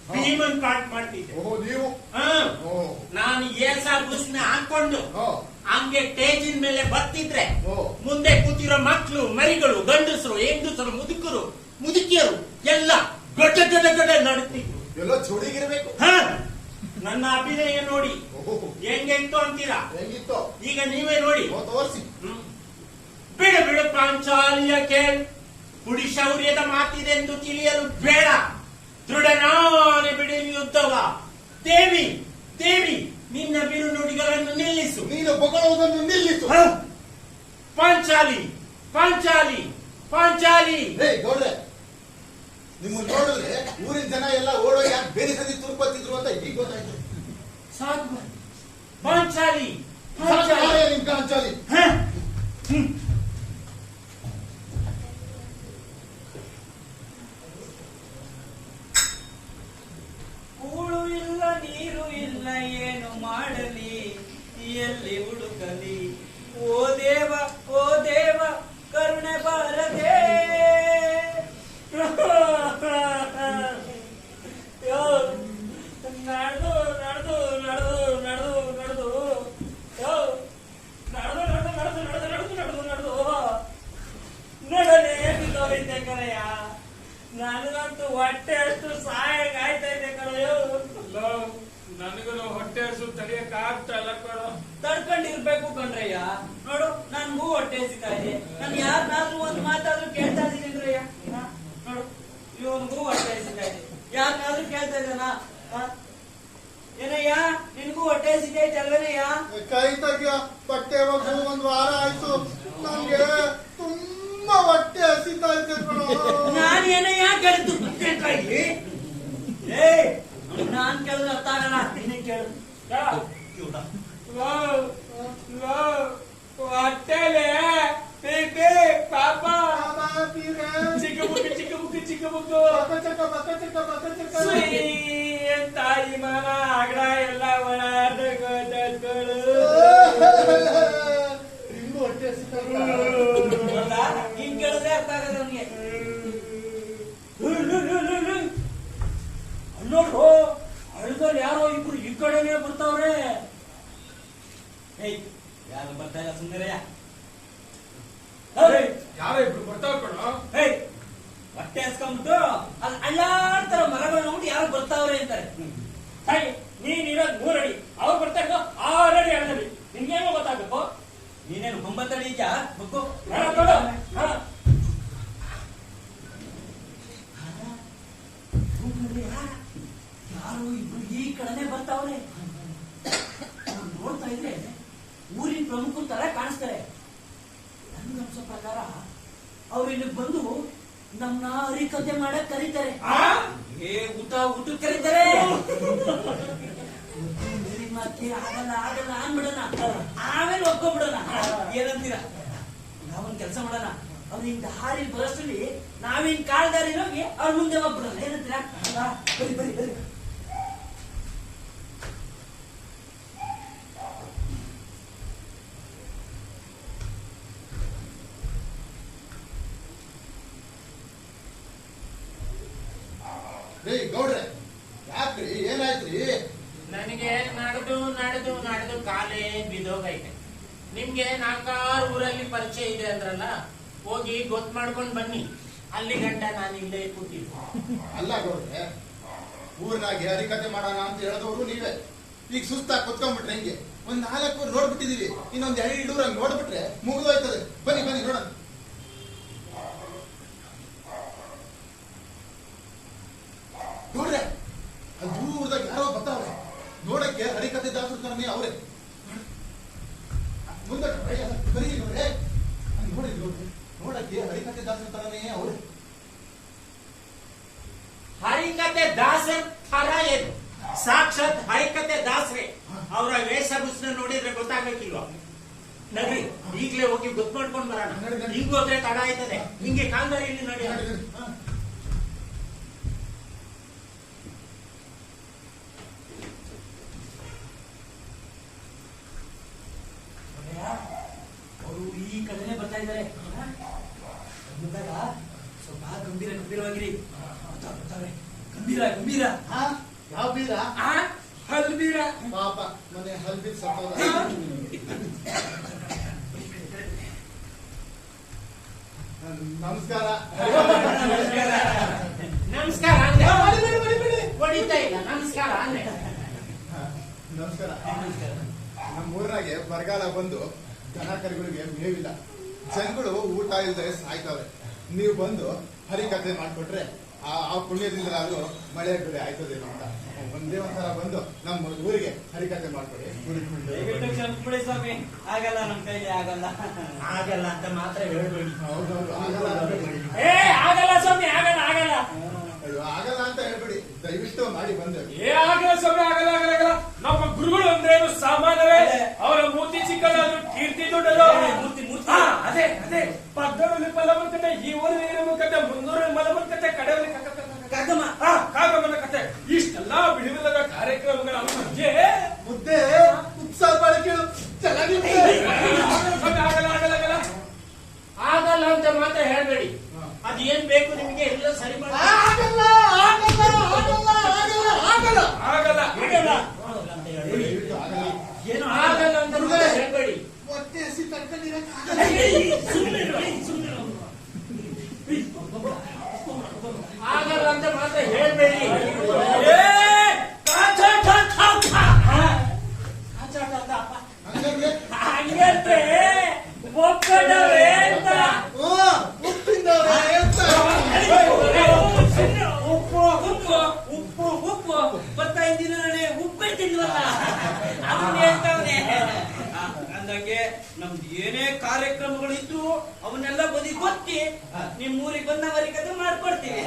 ಹಾ. ಭೀಮನ್ ಪಾಠ ಮಾಡ್ತಿದ್ದೆ. ಓಹೋ ನೀವು. ಹಾ. ಓ. ನಾನು ಏಸ ಬುಸ್ನ ಹಾಕೊಂಡು ಓ. ಹಂಗೆ ಸ್ಟೇಜಿನ ಮೇಲೆ ಬರ್ತಿದ್ರೆ ಓ. ಮುಂದೆ ಕೂತಿರೋ ಮಕ್ಕಳು, ಮರಿಗಳು, ಗಂಡಸರು, ಹೆಂಗಸರು, ಮುದುಕರು, ಮುದುಕಿಯರು ಎಲ್ಲ ಗಡ್ಡ ಗಡ್ಡ ಗಡ್ಡ ನಡುತ್ತಿದ್ರು. ಎಲ್ಲೋ ಚುಡಿಗಿರ್ಬೇಕು. ಹಾ, ನನ್ನ ಅಭಿನಯ ನೋಡಿ ಓಹೋ. ಹೆಂಗೆಂತು ಅಂತೀರಾ? ಹೆಂಗಿತ್ತು? ಈಗ ನೀವೇ ನೋಡಿ. ತೋರಿಸಿ. ಬಿಡು ಪಾಂಚಾಲ್ಯ ಕೇಳ್, ಕುಡಿ ಶೌರ್ಯದ ಮಾತಿದೆಂದು ತಿಳಿಯಲು ಬೇಡ. ದೃಢನಾನೆ ಬಿಡಲಿ ಯುದ್ಧವ. ದೇವಿ ನಿನ್ನ ಬಿರು ನುಡಿಗಳನ್ನು ನಿಲ್ಲಿಸು. ನೀನು ಬೊಗಳುವುದನ್ನು ನಿಲ್ಲಿಸು. ಹ? ಪಾಂಚಾಲಿ ಹೇ ಗೌಡ್ರೆ, ನಿಮ್ಮನ್ನು ನೋಡಿದ್ರೆ ಊರಿನ ಜನ ಎಲ್ಲ ಓಡೋಗಿ ಯಾಕೆ ಬೇರೆ ಸದಿ ತುರ್ಕೊತಿದ್ರು ಅಂತ ಈಗ ಗೊತ್ತಾಯ್ತು. ಸಾಕು. ಪಾಂಚಾಲಿ ನಿಮ್ ಕಾಂಚಾಲಿ. ಹ? ಹ್ಮ್. ಕೂಳು ಇಲ್ಲ, ನೀರು ಇಲ್ಲ, ಏನು ಮಾಡಲಿ, ಎಲ್ಲಿ ಹುಡುಕಲಿ? ಓ ದೇವ ಕರುಣೆ ಬಾರದೆ. ನಡೆದು ಕಣಯ್ಯ. ನನಗಂತೂ ಹೊಟ್ಟೆ ಅಷ್ಟು ಸಹಾಯ ಆಯ್ತಾ ಇದೆ ಕಣಯ್ಯೋ. ನನಗೂ ಹೊಟ್ಟೆ ಹಸು ತಡಿಯಕ್ ಆಗ್ತಾ ಇಲ್ಲ ಕಣ. ತಡ್ಕೊಂಡಿರ್ಬೇಕು ಕಣ್ರಯ್ಯ. ನೋಡು, ನನ್ಗೂ ಹೊಟ್ಟೆ ಸಿಗ್ತಾ ಇದೆ. ನಾನು ಯಾರನ್ನಾದ್ರೂ ಒಂದು ಮಾತಾದ್ರೂ ಕೇಳ್ತಾ ಇದೀನಿಂದ್ರಯ್ಯ. ನೋಡು, ಇವನ್ಗೂ ಹೊಟ್ಟೆ ಸಿಗ್ತಾ ಇದೆ. ಯಾರನ್ನಾದ್ರೂ ಕೇಳ್ತಾ ಇದ್ದಾನ? ಏನಯ್ಯ, ನಿನ್ಗೂ ಹೊಟ್ಟೆ ಸಿಗೈತೆ ಅಲ್ವೇನಯ್ಯ? ಕೈ ತೆಗಿಯ. ಬಟ್ಟೆ ಹೋಗು 1 ವಾರ ಆಯ್ತು. ನನ್ಗೆ ತುಂಬಾ ಹೊಟ್ಟೆ ಹಸಿತಾ ಇದೆ ಕಣ. ನಾನು ಏನಯ್ಯ ಕೇಳಿದ್ದು? ನಾನ್ ಕೇಳಿದ್ರೆ ಅರ್ಥ ಆಗಲ್ಲ. ನೀನೇ ಕೇಳು. ಹೊಟ್ಟೆಲೆ ಪಾಪ ಚಿಕ್ಕ ಬುಕ್ಕು ತಾಯಿ ಮನ ಅಗಡ ಎಲ್ಲ ನಿಮ್ಗೂ ಹೊಟ್ಟೆ ಹಸಿತಾ ಹಿಂಗ್ ಕೇಳಿದ್ರೆ ಅರ್ಥ ಆಗಲ್ಲ ನನ್ಗೆ. ನೋಡ್ರು, ಹಳ್ಳದಲ್ಲಿ ಯಾರೋ ಇಬ್ರು ಈ ಕಡೆನೆ ಬರ್ತಾವ್ರೆ. ಯಾರು ಬರ್ತಾ ಇಲ್ಲ ಸುಂದರಯ್ಯ. ಯಾರೋ ಇಬ್ರು ಬರ್ತಾವ ಕಣ. ಹೊಟ್ಟೆ ಹಸ್ಕೊಂಡ್ಬಿಟ್ಟು ಅದು ಅಳ್ಳಾಡ್ತಾರ ಮರಗಳು ನೋಡಿ ಯಾರು ಬರ್ತಾವ್ರೆ ಅಂತಾರೆ. ನೀನಿರೋದ್ 3 ಅಡಿ, ಅವ್ರು ಬರ್ತಾ ಇರೋ 6 ಅಡಿ ಅಳ್ಳದಲ್ಲಿ. ನಿನ್ಗೇನೋ ಗೊತ್ತಾಗಬೇಕು. ನೀನೇನು 9 ಅಡಿ ಇದೆಯಾ ಮಗು? ಯಾರು ಇಬ್ರು ಈ ಕಡೆನೆ ಬರ್ತಾವ್ರೆ. ನೋಡ್ತಾ ಇದ್ರೆ ಊರಿನ ಪ್ರಮುಖರ ತರ ಕಾಣಿಸ್ತಾರೆ. ನನ್ಗನ್ಸೋ ಪ್ರಕಾರ ಅವ್ರು ಇಲ್ಲಿ ಬಂದು ನಮ್ನ ಹರಿಕತೆ ಮಾಡಕ್ ಕರೀತಾರೆ. ಊಟ ಕರೀತಾರೆ. ಮತ್ತೆ ಆಗಲ್ಲ ಅನ್ಬಿಡೋಣ, ಆಮೇಲೆ ಒಪ್ಕೊಂಡ್ಬಿಡೋಣ. ಏನಂತೀರ? ನಾವೊಂದ್ ಕೆಲಸ ಮಾಡೋಣ. ಅವ್ರು ಹಿಂಗ್ ದಾರಿ ಬರೋಷ್ಟರಲ್ಲಿ ನಾವಿನ್ ಕಾಲ್ದಾರಿ ಹೋಗಿ ಅವ್ರ ಮುಂದೆ ಹೋಗ್ಬಿಡೋಣ. ಏನಂತೀರಾ? ಬರಿ. ಗೌಡ್ರೆ, ಯಾಕ್ರಿ? ಏನಾಯ್ತ್ರಿ? ನನಗೆ ನಡೆದು ಕಾಲೇ ಬಿದ್ದೋಗೈತೆ. ನಿಮ್ಗೆ 4-6 ಊರಲ್ಲಿ ಪರಿಚಯ ಇದೆ ಅಂದ್ರಲ್ಲ, ಹೋಗಿ ಗೊತ್ತು ಮಾಡ್ಕೊಂಡ್ ಬನ್ನಿ. ಅಲ್ಲಿ ಗಂಟ ನಾನು ಇಲ್ಲೇ ಕೂತಿದ್ದೆ. ಅಲ್ಲ ಗೌಡ್ರೆ, ಊರಿನಾಗೆ ಹರಿಕತೆ ಮಾಡೋಣ ಅಂತ ಹೇಳಿದವರು ನೀವೇ. ಈಗ ಸುಸ್ತಾಗಿ ಕುತ್ಕೊಂಡ್ಬಿಟ್ರೆ ಹೆಂಗೆ? 1-4 ಊರು ನೋಡ್ಬಿಟ್ಟಿದೀವಿ. ಇನ್ನೊಂದ್ 2 ಊರ್ ಹಂಗ್ ನೋಡ್ಬಿಟ್ರೆ ಮುಗಿದೋಯ್ತದೆ. ಬನ್ನಿ ನೋಡೋಣ. ಹರಿಕತೆ ದಾಸರ ಥರ ಏನು ಸಾಕ್ಷಾತ್ ಹರಿಕತೆ ದಾಸರೇ. ಅವರ ವೇಷಭೂಷಣ ನೋಡಿದ್ರೆ ಗೊತ್ತಾಗಬೇಕಿಲ್ವಾ? ನಡ್ರಿ ಈಗಲೇ ಹೋಗಿ ಗೊತ್ತು ಮಾಡ್ಕೊಂಡು ಬರೋಣ. ಹಿಂಗ್ ಹೋದ್ರೆ ತಡ ಆಯ್ತದೆ. ಹಿಂಗೆ ಕಾಲ್ದಾರಿ ಇಲ್ಲಿ ನೋಡಿ. ಅವರು ಈ ಕಡೆನೆ ಬರ್ತಾ ಇದ್ದಾರೆ. ಬಂದಾಗ ಸ್ವಲ್ಪ ಗಂಭೀರವಾಗಿರಿ. ಗಂಭೀರ ಗಂಭೀರ. ಯಾವ ಬೀರ? ಹಲ್ಬೀರ. ಪಾಪ ಮನೆ ಹಲ್ಬಿಲ್ ಸತ್ತೋದ. ನಮಸ್ಕಾರ. ನಮಸ್ಕಾರ ಹೊಡಿತಾ ಇಲ್ಲ. ನಮಸ್ಕಾರ ಅಂದೆ. ನಮಸ್ಕಾರ. ನಮ್ಮ ಊರಿನಾಗೆ ಬರಗಾಲ ಬಂದು ದನ ಕರುಗಳಿಗೆ ಮೇವಿಲ್ಲ, ಜನಗಳು ಊಟ ಇಲ್ಲದೆ ಸಾಯ್ತಾವೆ. ನೀವು ಬಂದು ಹರಿಕತೆ ಮಾಡ್ಕೊಟ್ರೆ ಆ ಪುಣ್ಯದಿಂದ ಆದ್ರೂ ಮಳೆ ಬೆಳೆ ಆಯ್ತದೇನೋ ಅಂತ ಒಂದೇ ಒಂದ್ಸಲ ಬಂದು ನಮ್ಮ ಊರಿಗೆ ಹರಿಕತೆ ಮಾಡ್ಕೊಡಿ. ಕ್ಷಮಿಸ್ಬಿಡಿ ಸ್ವಾಮಿ, ಆಗಲ್ಲ, ನಮ್ ಕೈಲಿ ಆಗಲ್ಲ. ಆಗಲ್ಲ ಅಂತ ಮಾತ್ರ ಹೇಳ್ಬೇಡಿ. ಹೌದೌದು, ಆಗಲ್ಲ ಅಂತ ಹೇಳ್ಬೇಡಿ. ಆಗಲ್ಲ ಸ್ವಾಮಿ, ಆಗಲ್ಲ ಆಗಲ್ಲ. ಅಯ್ಯೋ, ಆಗಲ್ಲ ಅಂತ ಹೇಳ್ಬೇಡಿ, ದಯವಿಟ್ಟು ಮಾಡಿ ಬಂದು. ಆಗಲ್ಲ ಸ್ವಾಮಿ, ಆಗಲ್ಲ ಆಗಲ್ಲ ಆಗಲ್ಲ. ನಮ್ಮ ಗುರುಗಳು ಅಂದ್ರೇನು ಸಾಮಾನ್ಯವೇ? ಅವರ ಮೂರ್ತಿ ಚಿಕ್ಕದಾದ್ರು ಕೀರ್ತಿ ದೊಡ್ಡದು. ಅದೇ ಅದೇ ಪಕ್ಕದಲ್ಲಿ ಮಲಮುಖತೆ, ಈ ಊರಿನ ಮುಖತೆ, ಮುನ್ನೂರಿನ ಮಲಮುಖತೆ, ಕಡೆಯಲ್ಲಿ ಕಾಗಮನ ಕತೆ. ಇಷ್ಟೆಲ್ಲ ಬಿಡುವಿಲ್ಲದ ಕಾರ್ಯಕ್ರಮಗಳ ಮಧ್ಯೆ ಮುದ್ದೆ ಉತ್ಸಾಹ ಕೇಳು ಚೆನ್ನಾಗಿದೆ. ಆಗಲ್ಲ ಆಗಲ್ಲ ಆಗಲ್ಲ ಆಗಲ್ಲ ಅಂತ ಮಾತ್ರ ಹೇಳ್ಬೇಡಿ. ಅದೇನ್ ಬೇಕು ನಿಮಗೆ ಎಲ್ಲ ಸರಿ ಮಾಡಿ. ಆಗಲ್ಲ ಆಗಲ್ಲ ಆಗಲ್ಲ ಆಗಲ್ಲ ಆಗಲ್ಲ ಆಗಲ್ಲ ಆಗಲ್ಲ ಅಂತ ಹೇಳ್ಬೇಡಿ. ಏನು ಆಗಲ್ಲ ಅಂತ ಮಾತ್ರ ಹೇಳ್ಬೇಡಿ. ಹೊಟ್ಟೆ ಹಸಿ ತಡ್ಕೊಂಡಿರಕ್ಕೆ ಆಗಲ್ಲ ಅಂತ ಮಾತ್ರ ಹೇಳ್ಬೇಡಿ. ಹಂಗಂದ್ರೆ ಒಕ್ಕಡವೇ ಅಂತ. ಉಪ್ಪು ಉಪ್ಪು ಉಪ್ಪು ಬರ್ತಾಯಿದ್ದ ದಿನ ಉಪ್ಪೇ ತಿನ್ವಲ್ಲ, ಅದನ್ನ ಹೇಳ್ತಾವನೆ. ಅಂದಂಗೆ ನಮ್ದು ಏನೇ ಕಾರ್ಯಕ್ರಮಗಳಿದ್ರು ಅವನ್ನೆಲ್ಲ ಬದಿಗೊತ್ತಿ ನಿಮ್ ಊರಿಗೆ ಬಂದವರಿಗೆ ಮಾಡ್ಕೊಡ್ತೀವಿ.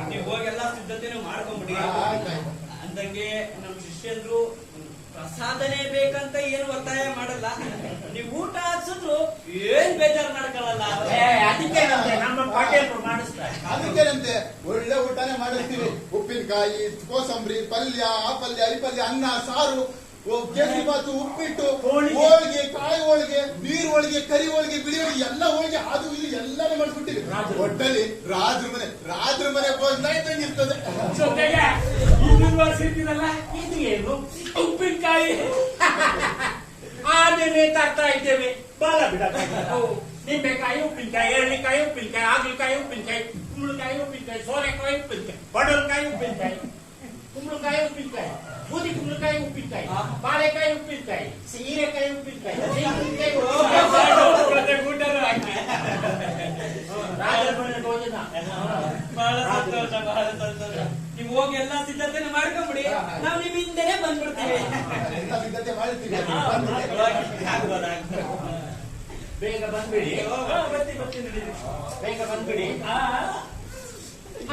ನೀವು ಹೋಗೆಲ್ಲ ಸಿದ್ಧತೆನೂ ಮಾಡ್ಕೊಂಬಿಡಿ. ಅಂದಂಗೆ ನಮ್ ಶಿಷ್ಯಂದ್ರು ಪ್ರಸಾದನೆ ಬೇಕಂತ ಏನು ಒತ್ತಾಯ ಮಾಡಲ್ಲ. ನೀವು ಊಟ ಹಾಕ್ಸಿದ್ರು ಏನ್ ಬೇಜಾರು ಮಾಡ್ಕೊಳ್ಳಲ್ಲ. ಅದಕ್ಕೇನಂತೆ ನಮ್ಮ ಪಾಟೇಲ್ರು ಮಾಡಿಸ್ತಾರೆ. ಅದಕ್ಕೇನಂತೆ ಒಳ್ಳೆ ಊಟನೇ ಮಾಡಿಸ್ತೀವಿ. ಉಪ್ಪಿನಕಾಯಿ, ಕೋಸಂಬರಿ, ಪಲ್ಯ, ಆ ಪಲ್ಯ, ಈ ಪಲ್ಯ, ಅನ್ನ, ಸಾರು, ಕೇಸರಿಬಾತು, ಉಪ್ಪಿಟ್ಟು, ಹೋಳಿಗೆ, ಕಾಯಿ ಹೋಳಿಗೆ, ನೀರು ಹೋಳಿಗೆ, ಕರಿ ಹೋಳಿಗೆ, ಬಿಳಿ ಹೋಳಿಗೆ, ಎಲ್ಲ ಹೋಳಿಗೆ ಅದು ಇದು ಎಲ್ಲಾನು ಮಾಡಿಬಿಟ್ಟಿವಿ. ಒಟ್ಟಲ್ಲಿ ರಾಜ್ರ ಮನೆ ಭೋಜನ ಇದ್ದಂಗಿರ್ತದೆ. ಜೊತೆಗೆ ಇನ್ನೊಂದು ಸಿಗ್ತಿದಲ್ಲ, ಇದು ಏನು ಉಪ್ಪಿನಕಾಯಿ. ಆದ್ರೆ ತಾಗ್ತಾ ಇದ್ದೇವೆ. ಬಾಲ ಬಿಡ. ನಿಂಬೆಕಾಯಿ ಉಪ್ಪಿನಕಾಯಿ, ಎಳ್ಳಿಕಾಯಿ ಉಪ್ಪಿನಕಾಯಿ, ಹಾಗಲಕಾಯಿ ಉಪ್ಪಿನಕಾಯಿ, ಕುಂಬಳಕಾಯಿ ಉಪ್ಪಿನಕಾಯಿ, ಸೋರೆಕಾಯಿ ಉಪ್ಪಿನಕಾಯಿ, ಬಡವಲಕಾಯಿ ಉಪ್ಪಿನಕಾಯಿ, ಕುಂಬಳಕಾಯಿ ಉಪ್ಪಿನಕಾಯಿ, ಬೂದಿ ಕುಂಬಳಕಾಯಿ ಉಪ್ಪಿನಕಾಯಿ, ಬಾಳೆಕಾಯಿ ಉಪ್ಪಿನಕಾಯಿ, ಹೀರೆಕಾಯಿ ಉಪ್ಪಿನಕಾಯಿ, ರಾಜರ ಭೋಜನ. ಬಹಳ ಸಂತೋಷ, ಬಹಳ ಸಂತೋಷ. ನೀವು ಹೋಗಿ ಎಲ್ಲಾ ಸಿದ್ಧತೆನ ಮಾಡ್ಕೊಂಬಿಡಿ, ನಾವು ನಿಮ್ ಹಿಂದೆನೆ ಬಂದ್ಬಿಡ್ತೀವಿ. ಎಲ್ಲ ಸಿದ್ಧತೆ ಮಾಡಿರ್ತೀವಿ. ಬೇಗ ಬಂದ್ಬಿಡಿ, ಬೇಗ ಬಂದ್ಬಿಡಿ.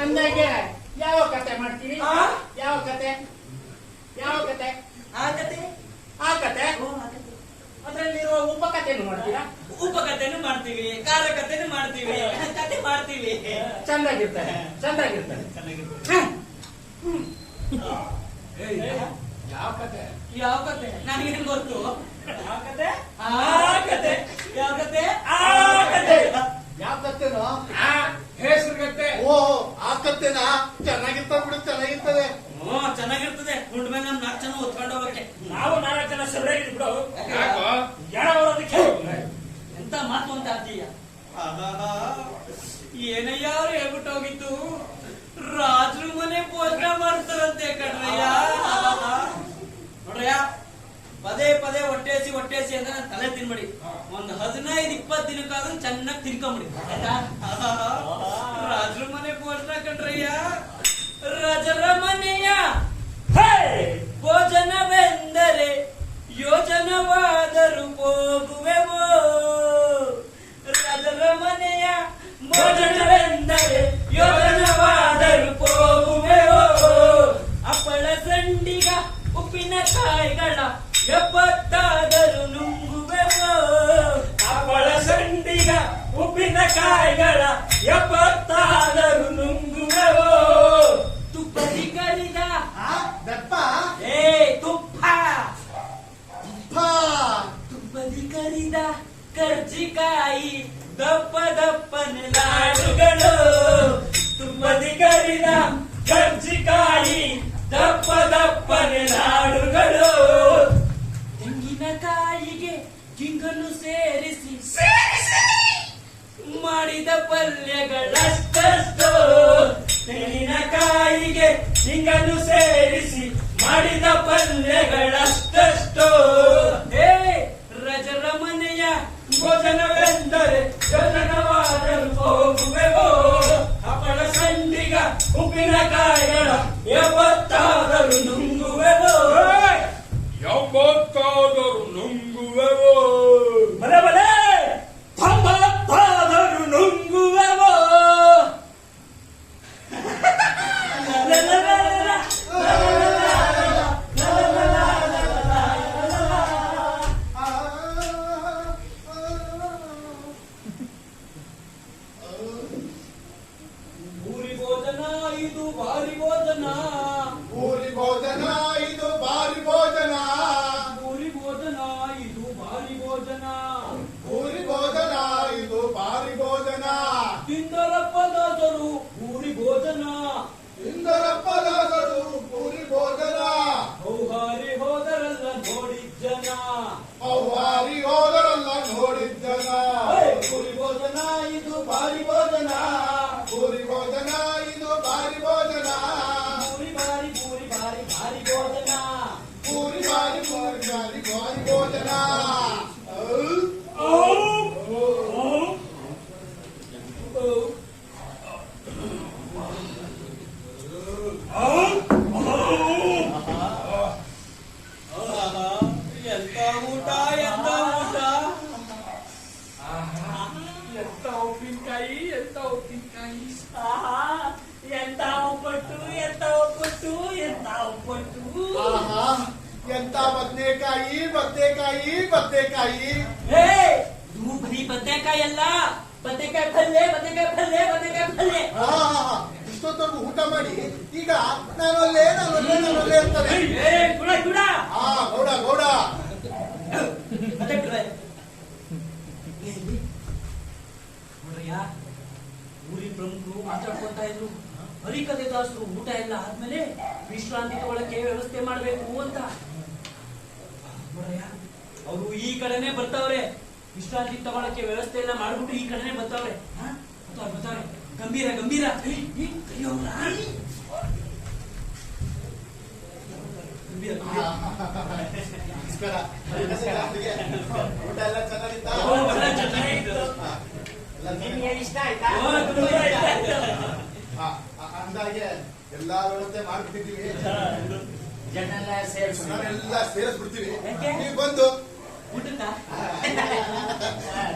ಅಂದಾಗೆ ಯಾವ ಕತೆ ಮಾಡ್ತೀವಿ? ಯಾವ ಕತೆ? ಯಾವ ಕತೆ? ಆ ಕತೆ ಆ ಕತೆ ಅದ್ರಲ್ಲಿರುವ ಉಪಕಥೆಯನ್ನು ಮಾಡ್ತೀರಾ? ಉಪಕಥೆನೂ ಮಾಡ್ತೀವಿ, ಕಾರ ಕಥೆನೂ ಮಾಡ್ತೀವಿ, ಕತೆ ಮಾಡ್ತೀವಿ. ಚಂದಾಗಿರ್ತಾರೆ, ಚಂದಾಗಿರ್ತಾರೆ. ಯಾವ ಕತೆ? ಯಾವ ಕತೆ ನನಗೇನು ಗೊತ್ತು? ಯಾವ ಕತೆ? ಆ ಕತೆ. ಯಾವ ಕತೆ? ಆ ಕತೆ. ಯಾವ ಕತ್ತೆನೋ? ಹೆಸರುಗತ್ತೆ. ಓ, ಆ ಕತ್ತೆನಾ? ಚೆನ್ನಾಗಿರ್ತದೆ ಬಿಡು, ಚೆನ್ನಾಗಿರ್ತದೆ. ಚೆನ್ನಾಗಿರ್ತದೆ. ಉಂಡ ಮೇಲೆ ನಮ್ 4 ಜನ ಹೊತ್ಕೊಂಡು ಹೋಗಕ್ಕೆ. ನಾವು 4 ಜನ ಸರಿಯಾಗಿ ಬಿಡು. ಯಾಕೋ? ಎಡ ಬರೋದಕ್ಕೆ ಎಂತ ಮಾತು ಅಂತ ಅಂತೀಯ? ಏನಯ್ಯ ಅವ್ರು ಹೇಳ್ಬಿಟ್ಟು ಹೋಗಿದ್ದು, ರಾಜ್ರ ಮನೆ ಭೋಜನ ಮಾಡ್ತಾರಂತೆ ಕಣ್ರಯ್ಯ. ನೋಡ್ರಯ್ಯ, ಪದೇ ಪದೇ ಹೊಟ್ಟೆಸಿ ಅಂತ ನಾನು ತಲೆ ತಿನ್ಬಿಡಿ. ಒಂದು 15-20 ದಿನಕ್ಕಾದ್ರೂ ಚೆನ್ನಾಗಿ ತಿನ್ಕೊಂಬಿಡಿ, ಆಯ್ತಾ? ರಾಜ್ರ ಮನೆ ಭೋಜನ ಕಣ್ರಯ್ಯ. ರಾಜರ ಮನೆಯ ಭೋಜನವೆಂದರೆ ಯೋಜನವಾದರೂ ಹೋಗುವೆವೋ. ರಾಜರ ಮನೆಯ ಭೋಜನವೆಂದರೆ ಯೋಜನವಾದರೂ ಹೋಗುವೆವೋ. ದಪ್ಪ ದಪ್ಪನೆ ನಾಡುಗಳು. ತೆಂಗಿನಕಾಯಿಗೆ ಕಿಂಗನ್ನು ಸೇರಿಸಿ ಮಾಡಿದ ಪಲ್ಯಗಳಷ್ಟೋ. ತೆಂಗಿನಕಾಯಿಗೆ ಕಿಂಗನ್ನು ಸೇರಿಸಿ ಮಾಡಿದ ಪಲ್ಯಗಳಷ್ಟೋ. ಹೇ ರಜರ ಮನೆಯ ಭೋಜನವೆಂದರೆ ಯೋಜನವಾದರೂ ಹೋಗುವೆವೋ. ಹಪ್ಪಳ ಸಂಡಿಗ ಉಪ್ಪಿನಕಾಯಿಗಳ ಯಾವತ್ತಾದರೂ ನುಂಗುವೆವೋ. ಯಾವತ್ತಾದರೂ ನುಂಗುವೆವೋ. ಬಲೆ ಬಲೆ ಯಾವತ್ತಾದರೂ ನುಂಗುವೆವೋ. ಭೂರಿ ಭೋಜನ ಇದು ಭಾರಿ ಭೋಜನ. ಭೂರಿ ಭೋಜನ ಇದು ಭಾರಿ ಭೋಜನ. ಭೂರಿ ಭೋಜನ ಇದು ಭಾರಿ ಭೋಜನ. ಭೂರಿ ಭೋಜನ ಇದು ಭಾರಿ ಭೋಜನ. ತಿಂದರಪ್ಪದಾದರೂ ಭೂರಿ ಭೋಜನ. ಇಂದರಪ್ಪದಾದರೂ ಭೂರಿ ಭೋಜನ. ಹೌಹಾರಿ ಹೋದರಲ್ಲ ನೋಡಿದ ಜನ. ಅವ್ವಾರಿ ಹೋದರಲ್ಲ ನೋಡಿದ ಜನ. ಭೂರಿ ಭೋಜನ ಇದು ಭಾರಿ ಭೋಜನ. ಭೂರಿ ಭೋಜನ ಇದು ಭಾರಿ ಭೋಜನ. ಭೂರಿ ಭಾರಿ ಭೂರಿ ಭಾರಿ ಭಾರಿ ಭೋಜನ. ಭೂರಿ ಭಾರಿ ಭೂರಿ ಭಾರಿ ಭಾರಿ ಭೋಜನ. ಎಂತ ಊಟ ಎಂತ ಊಟ. ಎಂತ ಉಪ್ಪಿನಕಾಯಿ, ಎಂತ ಉಪ್ಪಿನಕಾಯಿ. ಆಹಾ ಎಂತ ಒಬ್ಬಟ್ಟು ಎಂತ ಒಬ್ಬಟ್ಟು ಎಂತ ಒಬ್ಬಟ್ಟು. ಆಹಾ, ಎಂತ ಬದನೆಕಾಯಿ ಬದನೆಕಾಯಿ ಬದನೆಕಾಯಿ. ಹೇ ಇದು ಬರೀ ಬದನೆಕಾಯಿ ಅಲ್ಲ, ಬದನೆಕಾಯಿ ಪಲ್ಯ ಬದನೆಕಾಯಿ ಪಲ್ಯ ಬದನೆಕಾಯಿ ಪಲ್ಯ. ಇಷ್ಟೊತ್ತವರೆಗೂ ಊಟ ಮಾಡಿ ಈಗ ನಾನೊಲ್ಲೆ ಅಂತಾರೆ. ಏ ಗುಡ ಗುಡ ಗೌಡ ಗೌಡ. ಮತ್ತೆ ಗುಡ. ನೋಡ್ರಯ್ಯ, ಊರಿನ ಪ್ರಮುಖರು ಮಾತಾಡ್ಕೊತಾ ಇದ್ರು. ಹರಿಕಥೆ ದಾಸರು ಊಟ ಎಲ್ಲ ಆದ್ಮೇಲೆ ವಿಶ್ರಾಂತಿ ತಗೊಳಕ್ಕೆ ವ್ಯವಸ್ಥೆ ಮಾಡ್ಬೇಕು ಅಂತ. ನೋಡ್ರಯ್ಯ, ಅವರು ಈ ಕಡೆನೆ ಬರ್ತಾವ್ರೆ. ವಿಶ್ರಾಂತಿ ತಗೊಳಕ್ಕೆ ವ್ಯವಸ್ಥೆ ಎಲ್ಲ ಮಾಡ್ಬಿಟ್ಟು ಈ ಕಡೆನೆ ಬರ್ತಾವ್ರೆ. ಬರ್ತಾವ್ರೆ. ಗಂಭೀರ ಗಂಭೀರ. ಕರಿಯೋವ್ರಾ? ಗಂಭೀರ ನಮಸ್ಕಾರ. ಊಟ ಎಲ್ಲ ಚೆನ್ನಾಗಿತ್ತಾ? ನಿಮ್ಗೆ ಇಷ್ಟ ಆಯ್ತಾ? ಅಂದಾಗೆ ಎಲ್ಲಾ ವ್ಯವಸ್ಥೆ ಮಾಡ್ಬಿಟ್ಟಿದ್ದೀವಿ. ಜನೆಲ್ಲ ಸೇರ್ಸಿ ನಾವೆಲ್ಲ ಸೇರಿಸ್ಬಿಡ್ತೀವಿ. ಯಾಕೆ? ನೀವು ಬಂದು ಊಟಕ್ಕ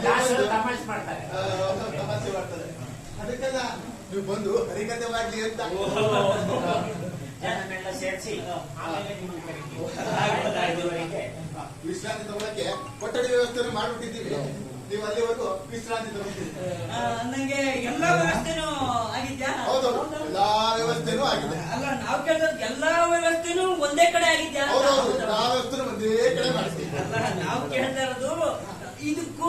ದಾಸರು ತಮಾಷೆ ಮಾಡ್ತಾರೆ. ತಮಾಷೆ ಮಾಡ್ತಾರೆ. ಅದಕ್ಕೆಲ್ಲ ನೀವು ಬಂದು ಹರಿಕತೆ ಮಾಡ್ಲಿ ಅಂತ. ಜನನೆಲ್ಲ ಸೇರಿಸಿ ಆಮೇಲೆ ನಿಮ್ಗೆ ಕರಿತೀವಿ. 5:30 ವಿಶ್ರಾಂತಿ ತಗೊಳಕ್ಕೆ ಕೊಠಡಿ ವ್ಯವಸ್ಥೆ ಮಾಡ್ಬಿಟ್ಟಿದ್ದೀವಿ. ನೀವು ಅಲ್ಲಿವರೆಗೂ ವಿಶ್ರಾಂತಿ ತಗೊಳ್ತೀವಿ. ನಂಗೆ ಎಲ್ಲಾ ವ್ಯವಸ್ಥೆನೂ ಆಗಿದ್ಯಾ? ಹೌದು, ಎಲ್ಲಾ ವ್ಯವಸ್ಥೆನೂ ಆಗಿದೆ. ಅಲ್ಲ, ನಾವ್ ಕೇಳಿದ್ ಎಲ್ಲಾ ವ್ಯವಸ್ಥೆನೂ ಒಂದೇ ಕಡೆ ಆಗಿದ್ಯಾ? ಹೌದೌದು, ಎಲ್ಲಾ ವ್ಯವಸ್ಥೆನೂ ಒಂದೇ ಕಡೆ ಮಾಡಿಸ್ತೀವಿ. ಅಲ್ಲ, ನಾವು ಕೇಳ್ತಾ ಇರೋದು ಇದಕ್ಕೂ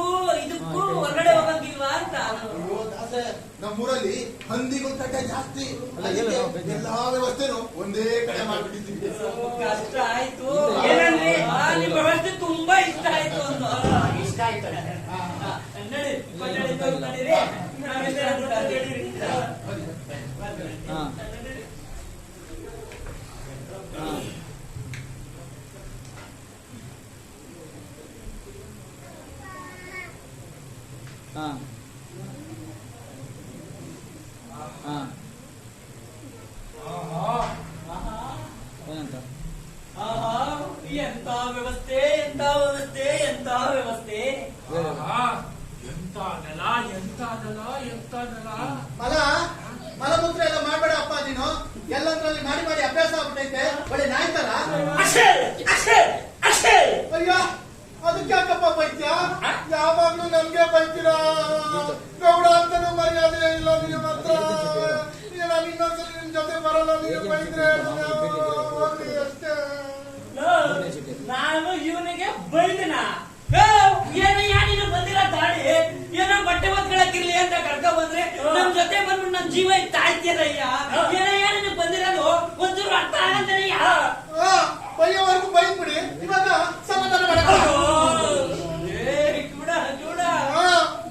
ಹೊರಗಡೆ ಹೋಗಂಗಿಲ್ವಾ ಅಂತ. ಅಯ್ಯೋ ದಾಸೆ, ನಮ್ಮೂರಲ್ಲಿ ಹಂದಿಗೂ ತಟ್ಟೆ ಜಾಸ್ತಿ. ಅದಕ್ಕೆ ಎಲ್ಲಾ ವ್ಯವಸ್ಥೆನೂ ಒಂದೇ ಕಡೆ ಮಾಡ್ಬಿಟ್ಟಿದ್ದೀವಿ. ಕಷ್ಟ ಆಯ್ತು. ಏನಂದ್ರಿ? ನಿಮ್ ವ್ಯವಸ್ಥೆ ತುಂಬಾ ಇಷ್ಟ ಆಯ್ತು ಅಂತ. ಇಷ್ಟ ಆಯ್ತು. ನಡಿ, ಕೊಠಡಿಗೆ ಹೋಗಿ ನಡೀರಿ. ನಾವೆಲ್ಲ ಊಟ ನಡೀರಿ. ಆಹಾ, ಎಂತ ವ್ಯವಸ್ಥೆ ಎಂತ ವ್ಯವಸ್ಥೆ ಎಂತ ವ್ಯವಸ್ಥೆ. ಎಂತ ನೆಲ, ಎಂತ ನೆಲ, ಎಂತ ನೆಲ. ಮಲಮೂತ್ರ ಎಲ್ಲ ಮಾಡ್ಬೇಡ ಅಪ್ಪ ನೀನು. ಎಲ್ಲಂದ್ರಲ್ಲಿ ಮಾಡಿ ಮಾಡಿ ಅಭ್ಯಾಸ ಆಗ್ಬಿಟ್ಟೈತೆ. ಒಳ್ಳೆ ನಾಯಿ ತರ. ಅಯ್ಯ, ಅದಕ್ಕೆ ಯಾಕಪ್ಪ ಬೈತ್ಯಾ? ಯಾವಾಗ್ಲೂ ನಮ್ಗೆ ಬೈತೀರಾ? ಗೌಡ ಅಂತಾನು ಮರ್ಯಾದೆ ಇಲ್ಲ ನಿಮ್ಮ ಹತ್ರ. ನಾನು ಇನ್ನೊಂದ್ಸಲಿ ನಿಮ್ ಜೊತೆ ಬರಲ್ಲ. ನೀವು ಬೈದ್ರೆ ಹೋಗ್ಲಿ ಅಷ್ಟೇ. ನಾನು ಇವನಿಗೆ ಬೈದಿನ. ಏನಯ್ಯ ನೀನು ಬಂದಿರೋ ದಾಳಿ? ಏನೋ ಬಟ್ಟೆ ಒದ್ಕೊಳಕ್ಕಿರ್ಲಿ ಅಂತ ಕರ್ಕೊ ಬಂದ್ರೆ ನಮ್ ಜೊತೆ ಬಂದ್ಬಿಟ್ಟು ನನ್ ಜೀವ ತಾಯ್ತೀರಯ್ಯ. ಏನಯ್ಯ ನೀನು ಬಂದಿರೋದು? ಒಂಚೂರು ಅರ್ಥ ಆಗಂತೇನೆಯ ಬೈಯವರೆಗೂ ಬೈದ್ಬಿಡಿ, ಇವಾಗ ಸಮಾಧಾನ ಮಾಡಕ. ಚೂಡ ಚೂಡ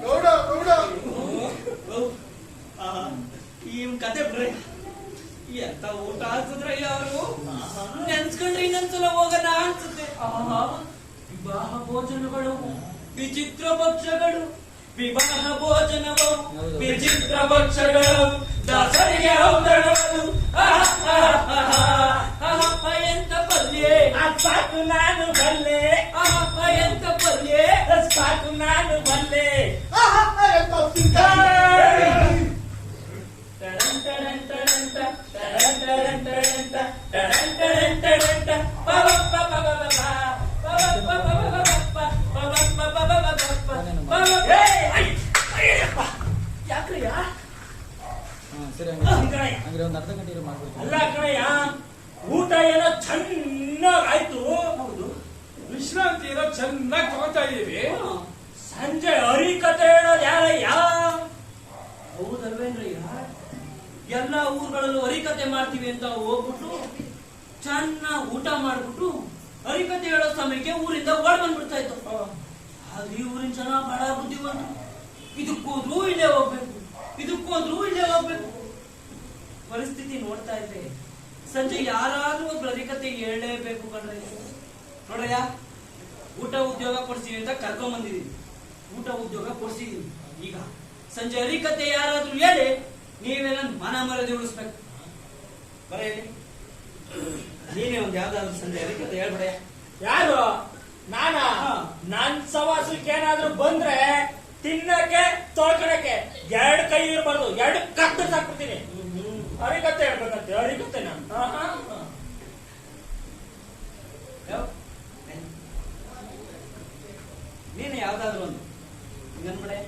ಗೌಡ ಗೌಡ ಈ ಕತೆ ಬಿಡ್ರಿ, ಎಂತ ಊಟ ಹಾಕಿದ್ರಯ್ಯ ಅವರು. ನೆನ್ಸ್ಕೊಂಡ್ರೆ ಇನ್ನೊಂದ್ಸಲ ಹೋಗೋಣ ಅನ್ಸುತ್ತೆ. ವಿವಾಹ ಭೋಜನಗಳು, ವಿಚಿತ್ರ ಭಕ್ಷ್ಯಗಳು, ವಿವಾಹ ಭೋಜನವು ವಿಚಿತ್ರ ಭಕ್ಷ್ಯಗಳು, ದಾಸರಿಗೆ ಔತಣಗಳು. ಎಂತ ಪಲ್ಯ ಸಾಕು ನಾನು ಬಲ್ಲೆ, ಎಂತ ಪಲ್ಯ ಸಾಕು ನಾನು ಬಲ್ಲೆ. ಯಾಕ್ರಿಯ ಅಲ್ಲ ಕಣಯ್ಯ, ಊಟ ಏನೋ ಚೆನ್ನಾಗ್ ಆಯ್ತು. ಹೌದು, ವಿಶ್ರಾಂತಿ ಏನೋ ಚೆನ್ನಾಗಿ ತಗೋತಾ ಇದೀವಿ. ಸಂಜೆ ಹರಿಕತೆ ಹೇಳೋದು ಯಾರಯ್ಯ? ಹೌದಲ್ವೇನ್ರಯ್ಯ? ಎಲ್ಲಾ ಊರುಗಳಲ್ಲೂ ಹರಿಕತೆ ಮಾಡ್ತೀವಿ ಅಂತ ಹೋಗ್ಬಿಟ್ಟು ಚೆನ್ನಾಗಿ ಊಟ ಮಾಡ್ಬಿಟ್ಟು ಹರಿಕತೆ ಹೇಳೋ ಸಮಯಕ್ಕೆ ಊರಿಂದ ಓಡ್ ಬಂದ್ಬಿಡ್ತಾ ಇತ್ತು. ಆದ್ರೆ ಈ ಊರಿನ ಜನ ಬಹಳ ಬುದ್ಧಿವಂತ. ಇದಕ್ಕೋದ್ರೂ ಇಲ್ಲೇ ಹೋಗ್ಬೇಕು, ಇದಕ್ಕೋದ್ರೂ ಇಲ್ಲೇ ಹೋಗ್ಬೇಕು. ಪರಿಸ್ಥಿತಿ ನೋಡ್ತಾ ಇದ್ರೆ ಸಂಜೆ ಯಾರಾದ್ರೂ ಒಬ್ರು ಹರಿಕತೆ ಹೇಳಲೇಬೇಕು ಕಣ್ರೆ. ನೋಡಯ್ಯ, ಊಟ ಉದ್ಯೋಗ ಕೊಡ್ತೀವಿ ಅಂತ ಕರ್ಕೊಂಡ್ ಬಂದಿದೀನಿ, ಊಟ ಉದ್ಯೋಗ ಕೊಡ್ಸಿದೀನಿ. ಈಗ ಸಂಜೆ ಹರಿಕತೆ ಯಾರಾದ್ರೂ ಹೇಳಿ ನೀವೇ ನನ್ನ ಮನ ಮರದಿ ಉಳಿಸ್ಬೇಕು. ಬರೀ ನೀನೇ ಒಂದ್ ಯಾವ್ದಾದ್ರು ಸಂಜೆ ಹರಿಕತೆ ಹೇಳ್ಬಿಡ. ಯಾರು? ನಾನ? ನನ್ ಸವಾಸಕ್ಕೆ ಏನಾದ್ರೂ ಬಂದ್ರೆ ತಿನ್ನಕ್ಕೆ ತೊಳ್ಕೊಳಕ್ಕೆ ಎರಡು ಕೈ ಇರ್ಬಾರ್ದು, ಎರಡು ಕತ್ತು ಸಾಕ್ಬಿಡ್ತೀನಿ. ಹರಿಕತೆ ಹೇಳ್ಬೇಕಂತೆ, ಹರಿಕತೆ ನೀನೆ ಯಾವ್ದಾದ್ರು ಒಂದು ನನ್ಬಡೆ.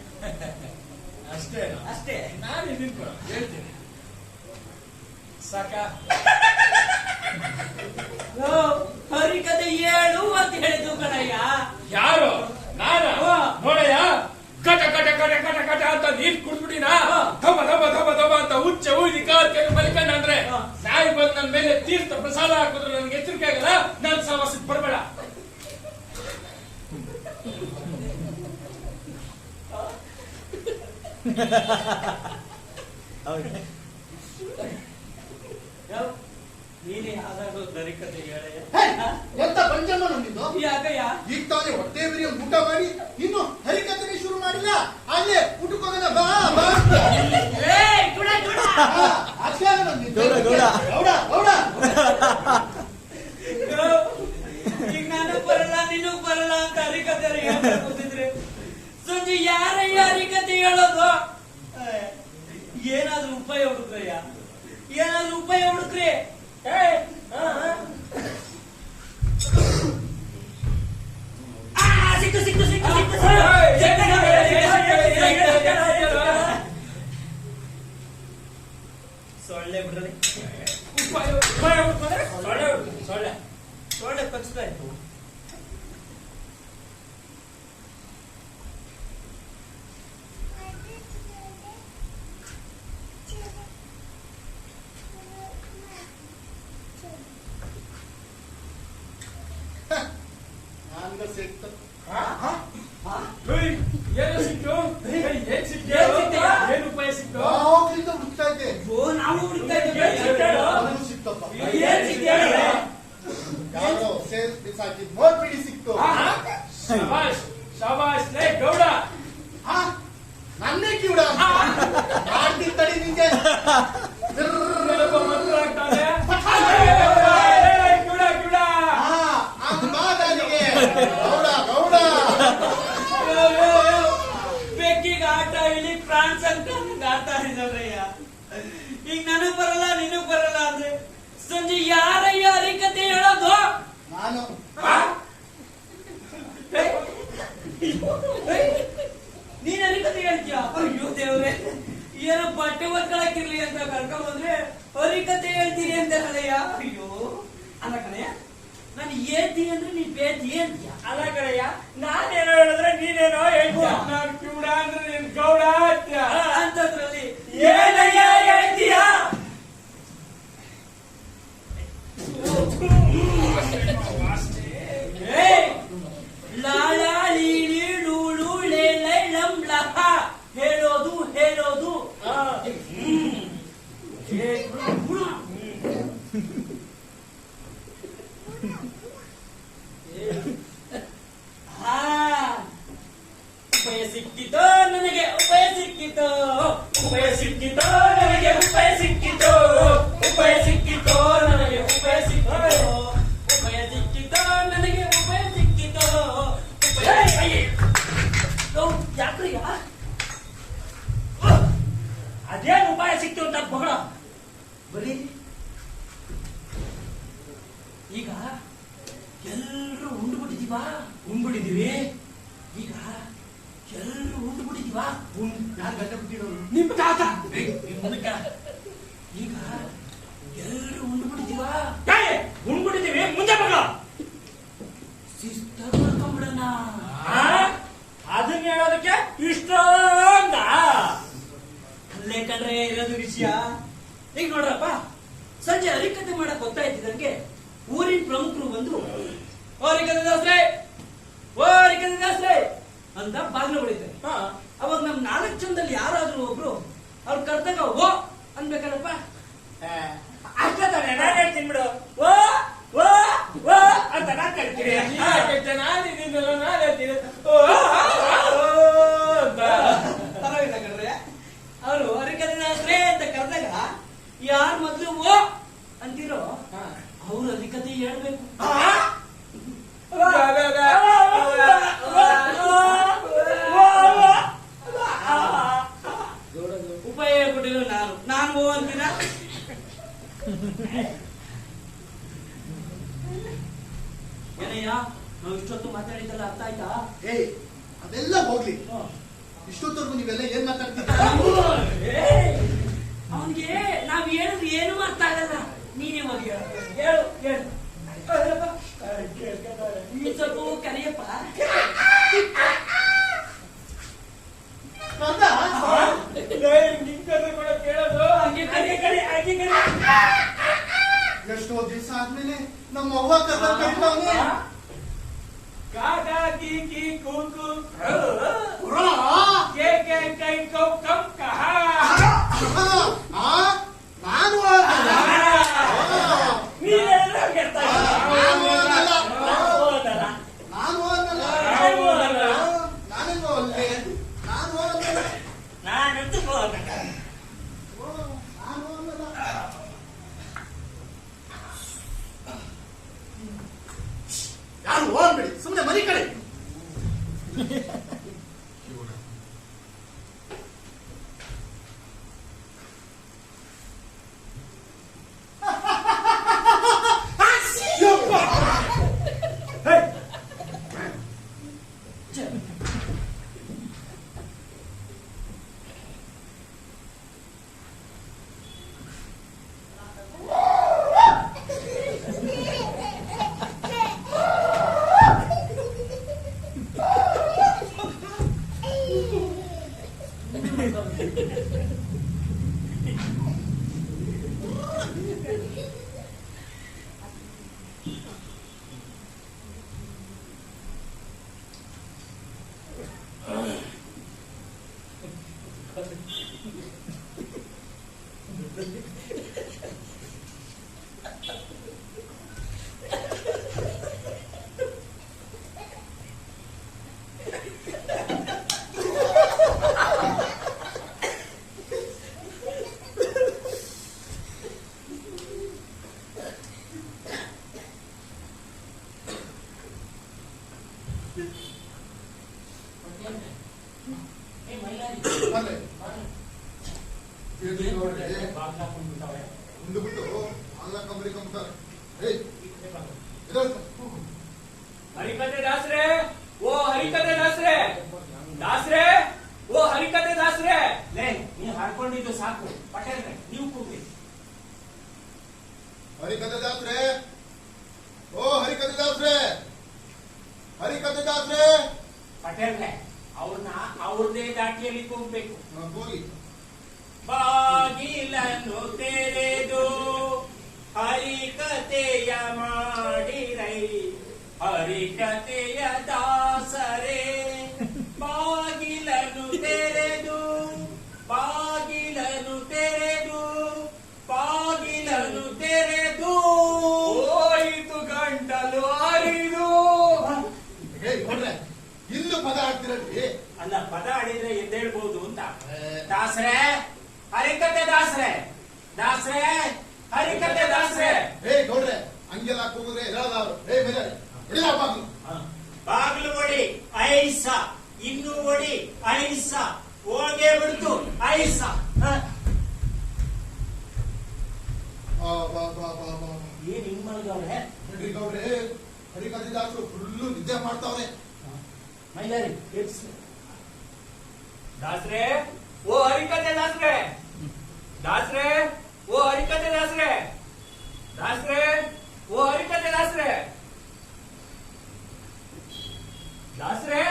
ಅಷ್ಟೇ ಅಷ್ಟೇ, ನಾನು ನಿಂತ್ಕೊ ಹೇಳ್ತೀನಿ. ಸಾಕ ಹರಿಕತೆ ಹೇಳು ಅಂತ ಹೇಳಿದ್ದು ಕಣಯ್ಯ. ಯಾರು? ನಾನ? ನೋಡಯ್ಯ, ಕಟ ಕಟ ಕಟ ಕಟ ಕಟ ಅಂತ ನೀರ್ ಕುಡ್ಬಿಟ್ಟಿನ ಧಮ ಧಮ ಧಮ ಧಮ ಅಂತ ಹುಚ್ಚ ಊದಿ ಕಾಲ್ ಕೈ ಮಲಿಕಂಡ ಅಂದ್ರೆ ನಾಯಿ ಬಂದು ನನ್ನ ಮೇಲೆ ತೀರ್ಥ ಪ್ರಸಾದ ಹಾಕಿದ್ರು ನನ್ಗೆ ಎಚ್ಚರಿಕೆ ಆಗಲ್ಲ. ನನ್ ಸವಾಸಕ್ಕೆ ಬರಬೇಡ. ನೀನೇ ಯಾವ್ದಾದ್ರು ಹರಿಕತೆ ಹೇಳಯ್ಯ. ಎಂತ ಪಂಚಮ ನಮ್ಮಿದ್ದು? ಯಾಕಯ್ಯ? ಈಗ ತಾನೇ ಹೊಟ್ಟೆ ಬಿರಿಯ ಊಟ ಮಾಡಿ ಇನ್ನು ಹರಿಕತೆ ಶುರು ಮಾಡಿಲ್ಲ. ಅಲ್ಲೇ ಊಟಕ್ಕೆ ಹೋಗೋಣ ಬಾ ಬಾ. ಅಕ್ಷರ ಬಂದಿದ್ದು. ಗೌಡ ಗೌಡ ಈಗ ನಾನು ಬರಲ್ಲ, ನೀನು ಬರಲ್ಲ ಅಂತ ಹರಿಕತೆ ಹೇಳ್ತಿದ್ರೆ ಸಂಜೆ ಯಾರಯ್ಯ ಹರಿಕತೆ ಹೇಳೋದು? ಏನಾದ್ರೂ ಉಪಾಯ ಹುಡುಕ್ರಯ್ಯ, ಏನಾದ್ರೂ ಉಪಾಯ ಹುಡುಕ್ರಿ. ಸಿಕ್ಕು ಸಿಕ್ಕು ಸಿಕ್ಕು ಸಿಕ್ಕು ಸೊಳ್ಳೆ ಬಿಡ್ರಿ. ಸೊಳ್ಳೆ ಸೊಳ್ಳೆ ಪಕ್ಷದ ನನ್ಗೆ ಸಿಕ್ತು. ಏನು ಸಿಕ್ತು? ಏನ್ ಸಿಕ್ತು? ಏನ್ ಉಪಾಯ ಸಿಕ್ತು? ಯಾವಾಗ್ಲಿಂದ ಹುಡುಕ್ತಾ ಇದ್ದೆ. ನಾವು ಹುಡುಕ್ತಾ ಇದ್ದೀವಿ. ನನಗೂ ಸಿಕ್ತಪ್ಪ. ಏನ್ ಸಿಕ್ತು? ಯಾರೋ ಸೇಲ್ಸ್ ಬಿಸಾಕಿದ್ ನೋಟ್ ಬಿಡಿ ಸಿಕ್ತು. ಶಬಾಷ್ ಶಬಾಷ್ ಲೇ ಗೌಡ. ನನ್ನೇ ಕಿವಿಡ ಮಾಡ್ತೀನಿ ತಡಿ ನಿಂಗೆ. ಏನಪ್ಪ ಮಂತ್ರ ಆಗ್ತಾನೆ? ಕಿವಿಡ ಕಿವಿಡ. ಬಾದಾನಿಗೆ ಗೌಡ ಗೌಡ. ಬೆಕ್ಕಿಗೆ ಆಟ ಇಲ್ಲಿ ಫ್ರಾನ್ಸ್ ಅಂತ ಆಟ ಆಡಿದವ್ರಯ್ಯ. ಈಗ ನನಗ್ ಬರಲ್ಲ, ನಿನಗ್ ಬರಲ್ಲ ಅಂದ್ರೆ ಸಂಜೆ ಯಾರಯ್ಯ ಹರಿಕತೆ ಹೇಳೋದು? ನಾನು ನೀನ್ ಹರಿಕತೆ ಹೇಳ್ತೀಯ? ಅಯ್ಯೋ ದೇವ್ರೆ, ಏನೋ ಬಟ್ಟೆ ಒದ್ಕೊಳಕ್ಕಿರ್ಲಿ ಅಂತ ಕರ್ಕೊಂಡ್ ಬಂದ್ರೆ ಹರಿಕತೆ ಹೇಳ್ತೀರಿ ಅಂತ ಹೇಳಯ್ಯ. ಅಯ್ಯೋ ಅಲ್ಲ ಕಣಯ್ಯ, ನಾನು ಏತಿ ಅಂದ್ರೆ ನೀನ್ ಬೇತಿ ಅಂತೀಯ. ಅಲ್ಲ ಕಣಯ್ಯ, ನಾನೇನೋ ಹೇಳಿದ್ರೆ ನೀನೇನೋ ಹೇಳ್ತೀಯ. ನಾನು ಕಿವಿಡ ಅಂದ್ರೆ ನೀನ್ ಗೌಡ ಅಂತ್ಯ. ಅಂತದ್ರಲ್ಲಿ ಏನಯ್ಯ ಹೇಳ್ತೀಯ? ಏ, ಗುಣ. ಆ, ಉಪಾಯ ಸಿಕ್ಕಿತೋ ನನಗೆ, ಉಪಾಯ ಸಿಕ್ಕಿತೋ, ಉಪಾಯ ಸಿಕ್ಕಿತೋ ನನಗೆ, ಉಪಾಯ ಸಿಕ್ಕಿತೋ, ಉಪಾಯ ಸಿಕ್ಕಿತೋ ನನಗೆ, ಉಪಾಯ ಸಿಕ್ಕಿತೋ, ಉಪಾಯ ಸಿಕ್ಕಿತೋ ನನಗೆ, ಉಪಾಯ ಸಿಕ್ಕಿತೋ, ಯಾಕ್ರಿಯ ಅದೇನು ಉಪಾಯ ಸಿಕ್ತು ಅಂತ ಬಹಳ ಬರೀ ಈಗ ಎಲ್ರು ಉಂಡ್ಬಿಟ್ಟಿದೀವಾ, ಉಂಡ್ಬಿಟ್ಟಿದೀವಿ. ಈಗ ಎಲ್ರು ಉಂಡ್ಬಿಟ್ಟಿದೀವಾ, ಯಾರು ಗಂಟ ಬಿಟ್ಟಿರೋರು ನಿಮ್ ತಾತ ಮುಂದಕ್ಕ ಈಗ ಎಲ್ರು ಉಂಡ್ಬಿಟ್ಟಿದೀವಾ, ಉಂಡ್ಬಿಟ್ಟಿದೀವಿ. ಮುಂದೆ ಮಗ ಶಿಸ್ತಾಗಿ ಮಾಡ್ಕೊಂಡ್ಬಿಡೋಣ. ಅದನ್ನ ಹೇಳೋದಕ್ಕೆ ಇಷ್ಟೊಂದ ಅಲ್ಲೇ ಕಂಡ್ರೆ ಇರೋದು ವಿಷಯ. ಈಗ ನೋಡ್ರಪ್ಪ, ಸಂಜೆ ಹರಿಕತೆ ಮಾಡಕ್ ಗೊತ್ತಾಯ್ತಿದಂಗೆ ಊರಿನ ಪ್ರಮುಖರು ಬಂದು ಓ ಹರಿಕತೆ ದಾಸ್ರೆ, ಓ ಹರಿಕತೆ ದಾಸ್ರೆ ಅಂತ ಬಾಗ್ಲು ಹೊಡಿತಾರೆ. ಅವಾಗ ನಮ್ 4 ಜನದಲ್ಲಿ ಯಾರಾದ್ರೂ ಒಬ್ರು ಅವ್ರು ಕರ್ದಾಗ ಓ ಅನ್ಬೇಕಲ್ಲಪ್ಪ. ಅಷ್ಟ ತಾನೆ ನಾನು ಹೇಳ್ತೀನಿ ಬಿಡು. ಓ ಓ ಓ ಅಂತ ನಾನು ಕರಿತೀನಿ. ಪರವಾಗಿಲ್ಲ ಕಣ್ರೆ, ಅವರು ಹರಿಕತೆ ದಾಸ್ರೆ ಅಂತ ಕರೆದಾಗ ಯಾರು ಮೊದ್ಲು ಓ ಅಂತಿರೋ ಅವ್ರು ಹರಿಕತೆ ಹೇಳ್ಬೇಕು. ಉಪಾಯ ಕೊಟ್ಟಿರೋ ನಾನು ಓ ಅಂತೀನ. ಏನಯ್ಯ, ನಾವು ಇಷ್ಟೊತ್ತು ಮಾತಾಡಿದ್ದಲ್ಲ ಅರ್ಥ ಆಯ್ತಾ? ಏಯ್ ಅದೆಲ್ಲ ಹೋಗ್ಲಿ, ಇಷ್ಟೊತ್ತವರೆಗೂ ನೀವೆಲ್ಲ ಏನ್ ಮಾತಾಡ್ತಿದ್ದೀರಾ? ಅವನಿಗೆ ನಾವ್ ಹೇಳಿದ್ರೆ ಏನು ಅರ್ಥ ಆಗಲ್ಲ. ನೀನೇ ಹೋಗಿ ಹೇಳು ಹೇಳು. ಈ ಸ್ವಲ್ಪ ಕರಿಯಪ್ಪ. ಎಷ್ಟೋ ದಿವಸ ಆದ್ಮೇಲೆ ನಮ್ಮ ಅವ್ವ ಕರ್ಕೊಂಡ್ಬಂದವ್ನೆ. ಕಾಕಿ ಕಿ ಕೂಕು ಹುರಾ! ಕೆ ಕೆ ಕೈ ಕೌ ಕಂ ಕಹಾ ಆ, ನಾನು ಹೋಗಲ್ಲ. ನೀನೇನೋ ಕೇಳ್ತಾ ನಾನು ಹೋಗಲ್ಲ. ಹೋದಲ್ಲ. ನಾನು ಹೋಗಲ್ಲ. ನಾನು ಹೋಗಲ್ಲ. ನಾನೆಂಗೋ ಅಲ್ಲೇ? ನಾನು ಹೋಗಲ್ಲ. ನಾನಂತೂ ಹೋಗಲ್ಲ. ನಾನು ಹೋಗಲ್ಲ. ಯಾರು ಹೋಗ್ಬೇಡಿ, ಸುಮ್ಮನೆ ಮನೆ ಕಡೆ. ಬಂದೆ. ಇರ್ಲಿ ನೋಡ್ರಿ, ಮುಂದೆ ಬಿಟ್ಟು ಅಲ್ಲ ಕಂಬಳಿ ಕಂಬ್ತಾರೆ. ಏಯ್, ಇದೊಂದು. ಹರಿಕತೆ ದಾಸ್ರೆ, ಓ ಹರಿಕತೆ ದಾಸ್ರೆ, ದಾಸ್ರೆ, ಓ ಹರಿಕತೆ ದಾಸ್ರೆ. ಲೇ, ನೀವು ಹಾಕೊಂಡಿದ್ದು ಸಾಕು. ಪಟೇಲ್ರೆ, ನೀವು ಕೂಗಿ. ಹರಿಕತೆ ದಾಸ್ರೆ, ಓ ಹರಿಕತೆ ದಾಸ್ರೆ, ಹರಿಕತೆ ದಾಸ್ರೆ. ಪಟೇಲ್ರೆ, ಅವ್ರನ್ನ ಅವ್ರದೇ ದಾಟಿಯಲ್ಲಿ ಕೂಗ್ಬೇಕು. ಹೋಗಿ. ಬಾಗಿಲನ್ನು ತೆರೆದು ಹರಿಕತೆಯ ಮಾಡಿರೈ, ಹರಿಕತೆಯ ದಾಸರೇ. ಬಾಗಿಲನ್ನು ತೆರೆದು, ಬಾಗಿಲನ್ನು ತೆರೆದು, ದಾಸರೇ ಹರಿಕತೆ ದಾಸರೇ ದಾಸರೇ ಹರಿಕತೆ ದಾಸರೇ. ಗೌಡ್ರೆ ಹಂಗೆಲ್ಲ ಕೂಗಿದ್ರೆ ಎದಳದವ್ರು. ಮೇಲೆ ಹೊಡಿಲ ಬಾಗ್ಲು. ಬಾಗ್ಲು ಹೊಡಿ ಐಸ, ಇನ್ನು ಹೊಡಿ ಐಸ, ಹೋಗೇ ಬಿಡ್ತು ಐಸ. ಏನ್ ಹಿಂಗ್ ಮಾಡಿದವ್ರೆ ನೋಡ್ರಿ ಗೌಡ್ರೆ, ಹರಿಕತೆ ದಾಸರು ಫುಲ್ಲು ನಿದ್ದೆ ಮಾಡ್ತಾವ್ರೆ. ಮೈಲಾರಿ ದಾಸ್ರೆ ಓ ಹರಿಕತೆ ದಾಸ್ರೆ, ದಾಸ್ರೆ ಓ ಹರಿಕತೆ ದಾಸ್ರೆ, ದಾಸ್ರೆ ಓ ಹರಿಕತೆ ದಾಸ್ರೆ, ದಾಸ್ರೆ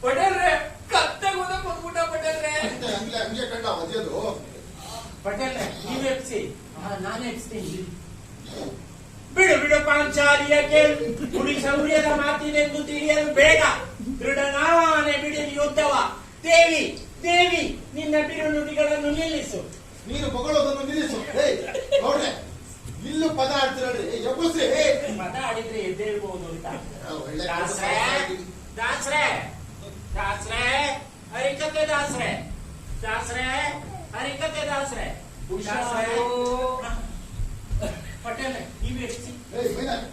ಪಟೇಲ್ರೆ ಕತ್ತೆ ಬಂದ್ಬಿಟ್ಟ ಪಟೇಲ್ರೆ. ಹಂಗೆ ಕಂಡ ಒದೆಯೋದು. ಪಟೇಲ್ ನೀವ್ ಎಪ್ಸಿ, ನಾನೇ ಎಪ್ಸ್ತೀನಿ. ಬಿಡು ಬಿಡು ಪಾಂಚಾಲಿಯ ಕೇಳು, ಗುಡಿ ಶೌರ್ಯದ ಮಾತಿನೆಂದು ತಿಳಿಯಲು ಬೇಡ. ದೃಢನಾನೆ ಬಿಡಲಿ ಯುದ್ಧವ. ದೇವಿ ದೇವಿ ನಿನ್ನ ಬಿರು ನುಡಿಗಳನ್ನು ನಿಲ್ಲಿಸು. ನೀನು ಮಗಳೋದನ್ನು ನಿಲ್ಲಿಸು. ಗೌಡ್ರೆ ಇಲ್ಲೂ ಪದ ಆಡ್ತಿರಲ್ರಿ, ಎಬ್ಬಸ್ರಿ. ಪದ ಆಡಿದ್ರೆ ಎದ್ದೇಳ್ಬಹುದು ಅಂತ. ಒಳ್ಳೆ ದಾಸ್ರೆ ದಾಸ್ರೆ ದಾಸ್ರೆ ಹರಿಕತೆ ದಾಸ್ರೆ, ದಾಸ್ರೆ ಹರಿಕತೆ ದಾಸ್ರೆ. ಪಟೇಲ್ ನೀವ್ ಎಪ್ಸಿ. ಮೈನಾರಿ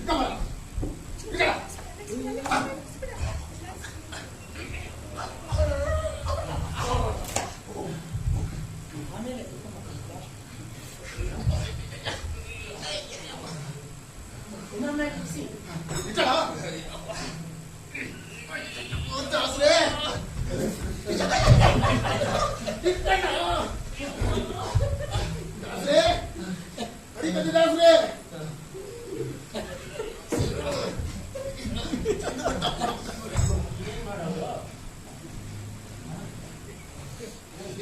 ಕಮಲ ಆಮೇಲೆ ಇನ್ನೊಮ್ಮೆ ಎಪ್ಸಿ. ದಾಸ್ರೆ ದಾಸ್ರೆ ಹರಿಕತೆ ದಾಸ್ರೆ.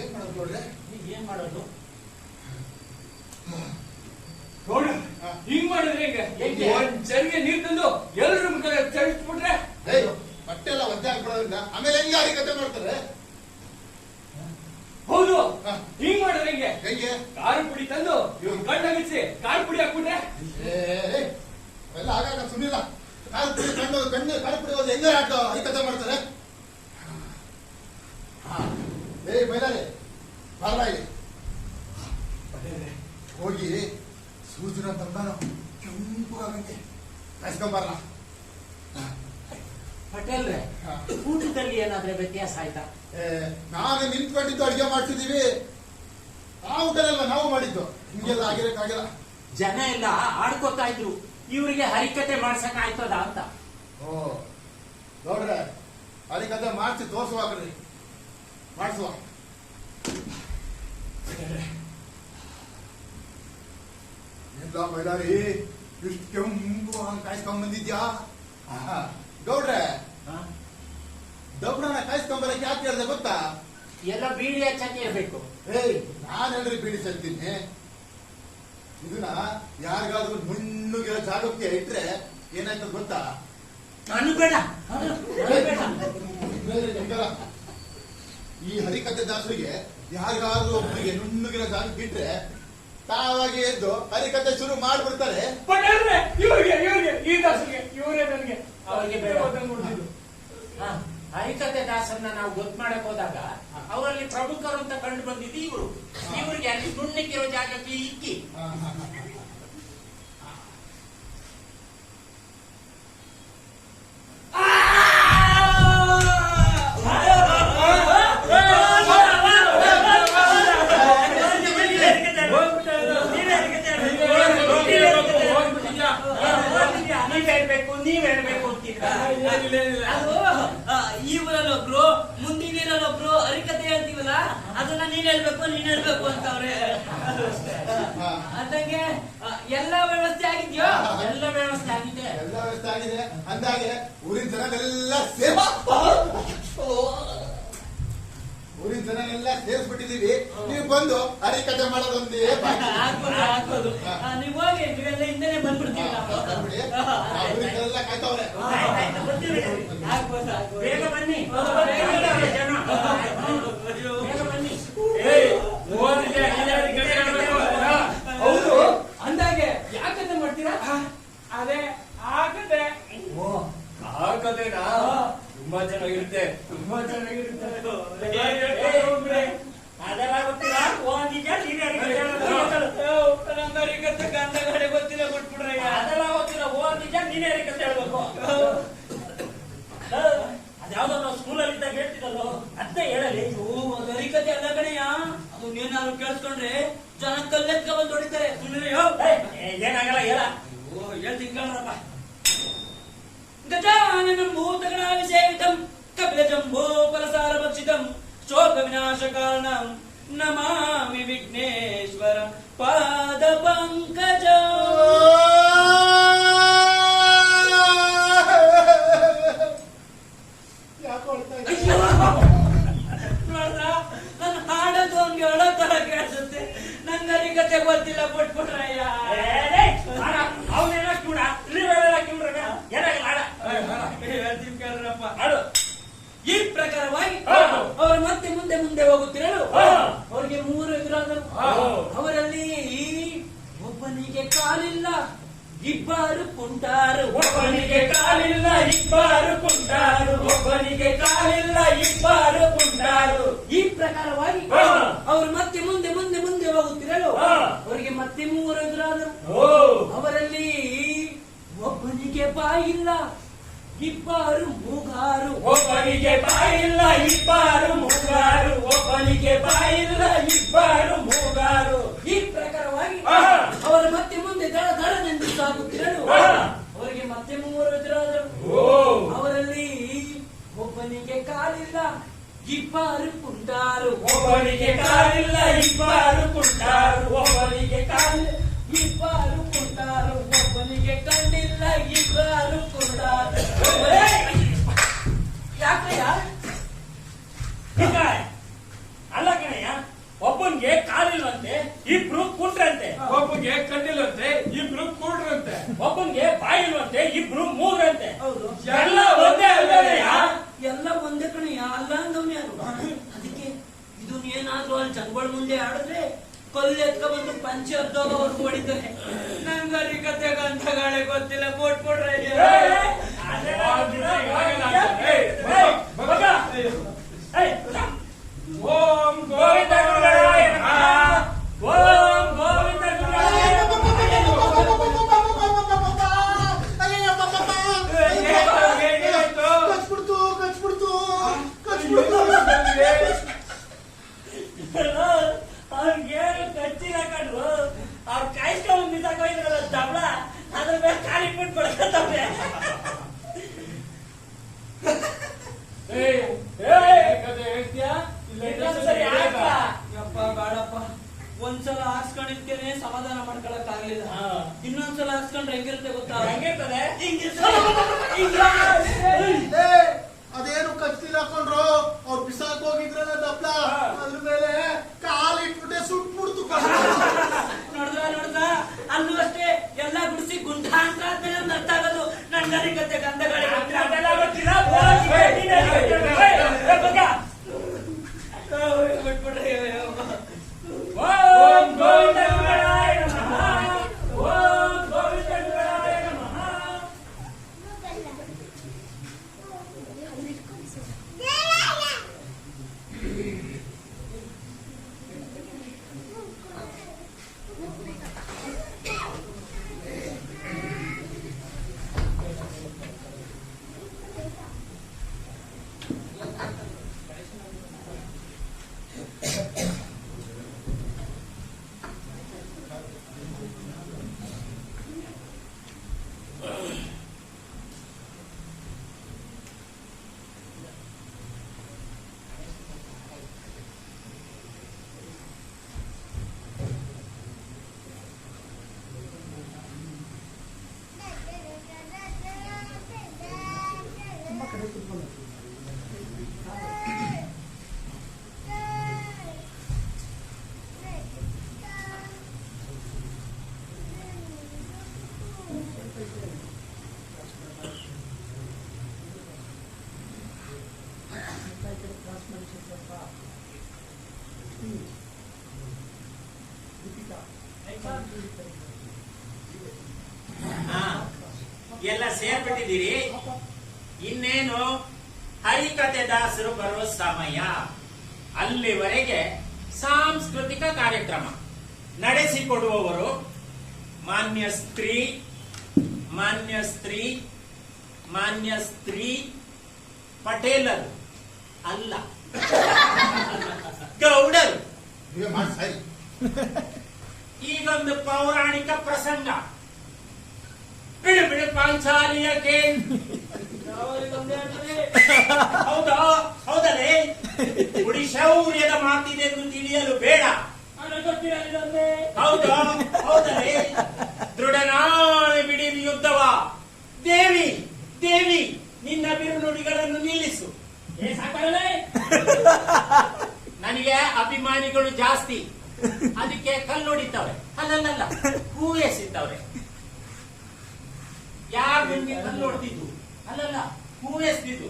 ಏನ್ ಮಾಡೋದು ಗೌಡ್ರೆ? ಏನ್ ಮಾಡೋದು? ನೋಡ್ರಿ ಹಿಂಗ್ ಮಾಡಿದ್ರೆ ಹೆಂಗೆ? ಒಂದ್ ಚರಿಗೆ ನೀರ್ ತಂದು ಎಲ್ರ ಮುಖ ಚಳಿಸ್ಬಿಟ್ರೆ ಬಟ್ಟೆ ಎಲ್ಲ ಒದ್ದೆ ಹಾಕ್ಬಿಡೋದ್ರಿಂದ ಆಮೇಲೆ ಹೆಂಗೆ ಹರಿಕತೆ ಮಾಡ್ತಾರೆ? ಹೌದು ಹಿಂಗ್ ಮಾಡಿದ್ರೆ ಹೆಂಗೆ? ಖಾರ ಪುಡಿ ತಂದು ಇವ್ನ ಕಣ್ಣಗಿಸಿ ಖಾರ ಪುಡಿ ಹಾಕ್ಬಿಟ್ರೆ ಅವೆಲ್ಲ ಆಗಾಗ ಸುನಿಲ್ಲ. ಖಾರ ಪುಡಿ ಕಣ್ಣು ಖಾರ ಪುಡಿ ಹೋದ್ರೆ ಹೆಂಗೆ ಹರಿಕತೆ ಮಾಡ್ತಾರೆ? ಮೈಲಾರಿ ಬರಲ್ಲ ಇಲ್ಲಿ. ಹೋಗಿ ಸೂಜಿನ ತಂದಾನು ಕೆಂಪು ಆಗಂಗೆ ಕಾಯಿಸ್ಕೊಂಬರಲ್ಲ. ಪಟೇಲ್ರೆ ಊಟದಲ್ಲಿ ಏನಾದ್ರೆ ವ್ಯತ್ಯಾಸ ಆಯ್ತಾ? ನಾನು ನಿಂತ್ಕೊಂಡಿದ್ದು ಅಡಿಗೆ ಮಾಡ್ತಿದ್ದೀವಿ. ಆ ಊಟನಲ್ವ ನಾವು ಮಾಡಿದ್ದು. ಹಿಂಗೆಲ್ಲ ಆಗಿರಕ್ಕಾಗಿಲ್ಲ. ಜನ ಎಲ್ಲ ಆಡ್ಕೋತಾ ಇದ್ರು, ಇವರಿಗೆ ಹರಿಕತೆ ಮಾಡ್ಸಕ್ ಆಯ್ತದ ಅಂತ. ಓ ನೋಡ್ರೆ ಹರಿಕತೆ ಮಾಡಿಸಿ ತೋರಿಸುವಾಗ್ರಿ, ಮಾಡಿಸುವ. ಎಲ್ಲ ಮೈಲಾರಿ ಇಷ್ಟು ಕೆಂಪು ಕಾಯಿಸ್ಕೊಂಡ್ ಬಂದಿದ್ಯಾ? ಗೌಡ್ರೆ ದಬ್ಬರನ್ನ ಕಾಯಿಸ್ಕೊಂಬರಕ್ಕೆ ಯಾಕೆ ಹೇಳಿದೆ ಗೊತ್ತಾ? ಎಲ್ಲ ಬೀಡಿ ಹಚ್ಚಕ್ಕೆ ಇರ್ಬೇಕು. ನಾನೆಲ್ರಿ ಬೀಡಿ ಸಲ್ತೀನಿ. ಇದನ್ನ ಯಾರಿಗಾದ್ರೂ ನುಣ್ಣಗಿರೋ ಜಾಗಕ್ಕೆ ಇಟ್ರೆ ಏನಾಯ್ತದ ಗೊತ್ತಾ? ಅನ್ಬೇಡ ಈ ಹರಿಕತೆ ದಾಸರಿಗೆ ಯಾರಿಗಾದ್ರೂ ಒಬ್ಬರಿಗೆ ನುಣ್ಣಗಿರೋ ಜಾಗಕ್ಕೆ ಇಟ್ರೆ ತಾವಾಗಿ ಎದ್ದು ಹರಿಕತೆ ಶುರು ಮಾಡ್ಬಿಡ್ತಾರೆ. ಪಟೇಲ್ರೆ ಇವ್ರಿಗೆ ಈ ದಾಸರಿಗೆ ಇವರೇ ನನಗೆ ಅವ್ರಿಗೆ ಬೇಡ. ಹರಿಕತೆ ದಾಸರನ್ನ ನಾವು ಗೊತ್ತು ಮಾಡಕ್ ಹೋದಾಗ ಅವರಲ್ಲಿ ಪ್ರಮುಖರು ಅಂತ ಕಂಡು ಬಂದಿದ್ದು ಇವರು. ಇವರಿಗೆ ಅಲ್ಲಿ ನುಣ್ಣಕ್ಕಿರೋ ಜಾಗಕ್ಕೆ ಇಕ್ಕಿ. ನೀವ್ ಹೇಳ್ಬೇಕು ಅಂತಿದ್ರ. ಅದು ಈ ಊರಲ್ಲೊಬ್ರು ಮುಂದಿನೊಬ್ರು ಹರಿಕತೆ ಹೇಳ್ತೀವಲ್ಲ ಅದನ್ನ ನೀನ್ ಹೇಳ್ಬೇಕು ಅಂತವ್ರೆ. ಅದಂಗೆ ಎಲ್ಲ ವ್ಯವಸ್ಥೆ ಆಗಿದ್ಯೋ? ಎಲ್ಲ ವ್ಯವಸ್ಥೆ ಆಗಿದೆ. ಎಲ್ಲ ವ್ಯವಸ್ಥೆ ಆಗಿದೆ. ಅಂದಾಗೆ ಊರಿನ ಜನನೆಲ್ಲ ಸೇರಿಸ್ಬಿಟ್ಟಿದೀವಿ. ನೀವು ಬಂದು ಹರಿಕತೆ ಮಾಡೋದೊಂದೇ ಆಗ್ಬೋದು. ನೀವ್ ಹೋಗಿ, ನೀವೆಲ್ಲ ಹಿಂದೆನೆ ಬಂದ್ಬಿಡ್ತೀವಿ ನಾವು. ಊರಿನೆಲ್ಲ ಕಾಯ್ತವ್ರೆ. ಆಗ್ಬೋದು. ಬೇಗ ಬನ್ನಿ ಜನ, ಬೇಗ ಬನ್ನಿ. ಹೌದು ಅಂದಾಗೆ ಯಾಕತೆ ಮಾಡ್ತೀರಾ? ಅದೇ ಆ ಕತೆ. ಆ ಕತೆನಾ ತುಂಬಾ ಚೆನ್ನಾಗಿರುತ್ತೆ, ತುಂಬಾ ಅದೆಲ್ಲ ಗೊತ್ತಿಲ್ಲ. ನಿಜ ನೀನ್ ನಂಗರಿಕತೆ ಗಂಧಗಾಡೆ ಗೊತ್ತಿಲ್ಲ ಬಿಟ್ಬಿಡ್ರಯ್ಯ. ಅದೆಲ್ಲ ಗೊತ್ತಿಲ್ಲ. ನಿಜ ನೀನೇ ಕತೆ ಹೇಳ್ಬೇಕು. ಅದ್ಯಾವ್ದೋ ನಾವು ಸ್ಕೂಲಲ್ಲಿ ಇದ್ದಾಗ ಹೇಳ್ತಿದ್ದಲ್ಲೋ ಅದೇ ಹೇಳಲಿ. ಅದು ಹರಿಕತೆ ಅಲ್ಲ ಕಣಯ್ಯ. ಅದು ನೀನಾದ್ರು ಕೇಳಿಸ್ಕೊಂಡ್ರೆ ಜನ ಕಲ್ಲೆತ್ಕ ಬಂದು ಹೊಡಿತಾರೆ. ಸುಮ್ಮನೆ ಏನಾಗಲ್ಲ ಹೇಳ. ಹೇಳ್ತೀನಿ ಕೇಳ್ರಪ್ಪ. ಗಜಾನನಂ ಭೂತಗಣಾಭಿಷೇಕಿತಂ ಕಪಿಲಜಂಬೋ ಫಲಸಾರ ಭಕ್ಷಿತಂ ಶೋಕ ವಿನಾಶ ಕಾರಣಂ ನಮಾಮಿ ವಿಘ್ನೇಶ್ವರ ಪಾದ ಪಂಕಜ. ನೋಡ್ರ ನನ್ನ ಹಾಡೋದು ಅವ್ನಿಗೆ ಹೇಳೋ ತರ ಕೇಳಿಸುತ್ತೆ. ನಂಗೆ ಕತೆ ಗೊತ್ತಿಲ್ಲ ಬಿಟ್ಬಿಟ್ರಯ್ಯ. ಅವನೇನ ಕೂಡ ಹೇಳ್ತೀನಿ ಕೇಳ್ರಪ್ಪ. ಹಾಡು. ಈ ಪ್ರಕಾರವಾಗಿ ಅವರು ಮತ್ತೆ ಮುಂದೆ ಮುಂದೆ ಹೋಗುತ್ತಿರಲು ಅವರಿಗೆ 3 ಎದುರಾದರು. ಅವರಲ್ಲಿ ಒಬ್ಬನಿಗೆ ಕಾಲಿಲ್ಲ, ಇಬ್ಬರು ಕುಂಟಾರು. ಒಬ್ಬನಿಗೆ ಕಾಲಿಲ್ಲ ಇಬ್ಬರು ಕುಂಟಾರು. ಒಬ್ಬನಿಗೆ ಕಾಲಿಲ್ಲ ಇಬ್ಬರು ಕುಂಟಾರು. ಈ ಪ್ರಕಾರವಾಗಿ ಅವರು ಮತ್ತೆ ಮುಂದೆ ಮುಂದೆ ಮುಂದೆ ಹೋಗುತ್ತಿರಲು ಅವರಿಗೆ ಮತ್ತೆ 3 ಎದುರಾದರು. ಅವರಲ್ಲಿ ಒಬ್ಬನಿಗೆ ಬಾಯಿಲ್ಲ, ಇಬ್ಬರು ಮೂಗಾರು. ಒಬ್ಬನಿಗೆ ಬಾಯಿಲ್ಲ ಇಬ್ಬರು ಮೂಗಾರು. ಒಬ್ಬನಿಗೆ ಬಾಯಿಲ್ಲ ಇಬ್ಬರು ಮೂಗಾರು. ಈ ಪ್ರಕಾರವಾಗಿ ಅವರು ಮತ್ತೆ ಮುಂದೆ ದಳ ದಳದಿಂದ ಸಾಗುತ್ತಿರಲು ಅವರಿಗೆ ಮತ್ತೆ 3 ಎದುರಾದರು. ಅವರಲ್ಲಿ ಒಬ್ಬನಿಗೆ ಕಾಲಿಲ್ಲ, ಇಬ್ಬರು ಕುಂಟಾರು. ಒಬ್ಬನಿಗೆ ಕಾಲಿಲ್ಲ ಇಬ್ಬರು ಕುಂಟಾರು. ಒಬ್ಬನಿಗೆ ಕಾಲಿಲ್ಲ ಇಬ್ಬರು ಕುಂಟಾರು. ಒಬ್ಬನಿಗೆ ಕಣ್ಣಿಲ್ಲ, ಇಬ್ಬರು ಕುಂಟಾರು. ಯಾಕಯ್ಯ? ಅಲ್ಲ ಕಣಯ್ಯ, ಒಬ್ಬನಿಗೆ ಕಾಲಿಲ್ವಂತೆ ಇಬ್ರು ಕುಂಟ್ರಂತೆ. ಒಬ್ಬಗೆ ಕಣ್ಣಿಲ್ಲಂತೆ ಇಬ್ರು ಕೂಡ್ರಂತೆ. ಒಬ್ಬನಿಗೆ ಬಾಯಿಲ್ವಂತೆ ಇಬ್ರು ಮೂಗ್ರಂತೆ. ಹೌದು, ಎಲ್ಲ ಒಂದೇ ಅಲ್ಲಯ್ಯ. ಎಲ್ಲ ಒಂದೇ ಕಣಯ್ಯ. ಅಲ್ಲ ಅಂದವ್ನು ಯಾರು? ಅದಕ್ಕೆ ಇದು ಏನಾದ್ರು ಅಲ್ಲಿ ಜನಗಳ ಮುಂದೆ ಆಡಿದ್ರೆ ಕಲ್ಲು ಎತ್ಕ ಬಂದು ಪಂಚೆ ಹರಿದೋಗ ಅವ್ರು ಹೊಡಿತಾರೆ. ನಂಗರಿ ಕತೆ ಗಂಧಗಾಳೆ ಗೊತ್ತಿಲ್ಲ ಬಿಟ್ಬಿಡ್ರೆ. ಓಂ ಗೋವಿಂದ ಗುರುಗಳಾಯ ನಮಃ. ಓಂ ಗೋವಿಂದ ಗುರುಗಳಾಯ ಅವ್ರಿಗೆ ಕಚ್ಚಿನ ಕಂಡ್ರು. ಅವ್ರು ಕಾಯಿಸ್ಕೊಂಡು ಬಿಸಾಕೋಯ್ದ್ರಲ್ಲ ದಬ್ಳ, ಅದ್ರ ಮೇಲೆ ಕಾಲಿಟ್ಬಿಟ್ಟು ಕೊಡ್ಕೊತವ್ರೆ. ಇನ್ನೊಂದ್ಸರಿ ಹಾಕ. ಯಪ್ಪ ಬೇಡಪ್ಪ, ಒಂದ್ಸಲ ಹಾಕ್ಸ್ಕೊಂಡಿದ್ಕೇನೆ ಸಮಾಧಾನ ಮಾಡ್ಕೊಳಕ್ ಆಗ್ಲಿಲ್ಲ. ಇನ್ನೊಂದ್ಸಲ ಹಾಕ್ಸ್ಕೊಂಡ್ರೆ ಹೆಂಗಿರುತ್ತೆ ಗೊತ್ತಾ? ಹೆಂಗಿರ್ತದೆ? ಅದೇನು ಕಚ್ತಿಲ್ಲ ಹಾಕೊಂಡ್ರು ಅವ್ರು ಬಿಸಾಕ್ ಹೋಗಿದ್ರಲ್ಲ ದಪ್ಲ, ಅದ್ರ ಮೇಲೆ ಕಾಲಿಟ್ಬಿಟ್ಟೆ ಸುಟ್ಬಿಡ್ತು. ನೋಡ್ದ ಅಲ್ಲೂ ಅಷ್ಟೇ ಎಲ್ಲ ಗುಡಿಸಿ ಗುಂಡ ಅಂತ ಆದ್ಮೇಲೆ ಒಂದು ಅರ್ಥ ಆಗೋದು. ನಂಗರಿ ಕತೆ ಗಂಧಗಾಳೆ ಅದೆಲ್ಲ ಗೊತ್ತಿಲ್ಲ. ಬಿಟ್ಬಿಡ್ರಿ. ಓಂ ಗೋವಿಂದ ಗುರುಗಳಾಯ ನಮಃ. ಓಂ ಗೋವಿಂದ ಗುರುಗಳಾಯ ನಮಃ. ಎಲ್ಲ ಸೇರ್ಬಿಟ್ಟಿದ್ದೀರಿ. ಇನ್ನೇನು ಹರಿಕತೆ ದಾಸರು ಬರೋ ಸಮಯ. ಅಲ್ಲಿವರೆಗೆ ಸಾಂಸ್ಕೃತಿಕ ಕಾರ್ಯಕ್ರಮ ನಡೆಸಿಕೊಡುವವರು ಮಾನ್ಯ ಸ್ತ್ರೀ ಪಟೇಲರು ಅಲ್ಲ, ಗೌಡರು. ನೀವೇ ಮಾಡಿ ಸರಿ. ಈಗೊಂದು ಪೌರಾಣಿಕ ಪ್ರಸಂಗ. ಬಿಡು ಪಾಂಚಾಲಿಯ ಹೌದಲೇ? ಗುಡಿ ಶೌರ್ಯದ ಮಾತಿದೆಂದು ತಿಳಿಯಲು ಬೇಡ. ಹೌದಲೇ? ದೃಢನಾಳೆ ಬಿಡಿರಿ ಯುದ್ಧವ. ದೇವಿ ನಿನ್ನ ಬಿರುನುಡಿಗಳನ್ನು ನಿಲ್ಲಿಸು. ನನಗೆ ಅಭಿಮಾನಿಗಳು ಜಾಸ್ತಿ, ಅದಕ್ಕೆ ಕಲ್ಲೊಡಿತವ್ರೆ. ಅಲ್ಲಲ್ಲ, ಹೂ ಎಸಿತವ್ರೆ. ಯಾರು ನಿಮ್ಗೆ ಕಲ್ಲು ಹೊಡೆದಿದ್ದು? ಅಲ್ಲಲ್ಲ, ಹೂ ಎಸ್ದಿದ್ದು.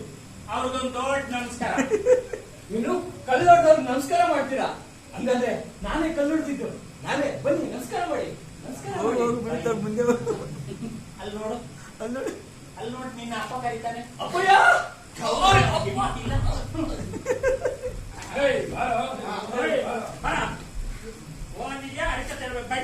ಅವ್ರಿಗೊಂದು ದೊಡ್ಡ ನಮಸ್ಕಾರ. ನೀನು ಕಲ್ಲೊಡ್ದವ್ರು ನಮಸ್ಕಾರ ಮಾಡ್ತೀರಾ? ಹಂಗಂದ್ರೆ ನಾನೇ ಕಲ್ಲೊಡ್ತಿದ್ದು. ನಾನೇ ಬನ್ನಿ ನಮಸ್ಕಾರ ಮಾಡಿ. ಅಲ್ಲಿ ನೋಡು, ನಿನ್ನ ಅಪ್ಪ ಕರೀತಾನೆ. ಅಪ್ಪಯ್ಯ ಇಲ್ಲ. ಓನಿಗೆ ಅಡಿಕೆ ತರಬೇಕು. ಬೈ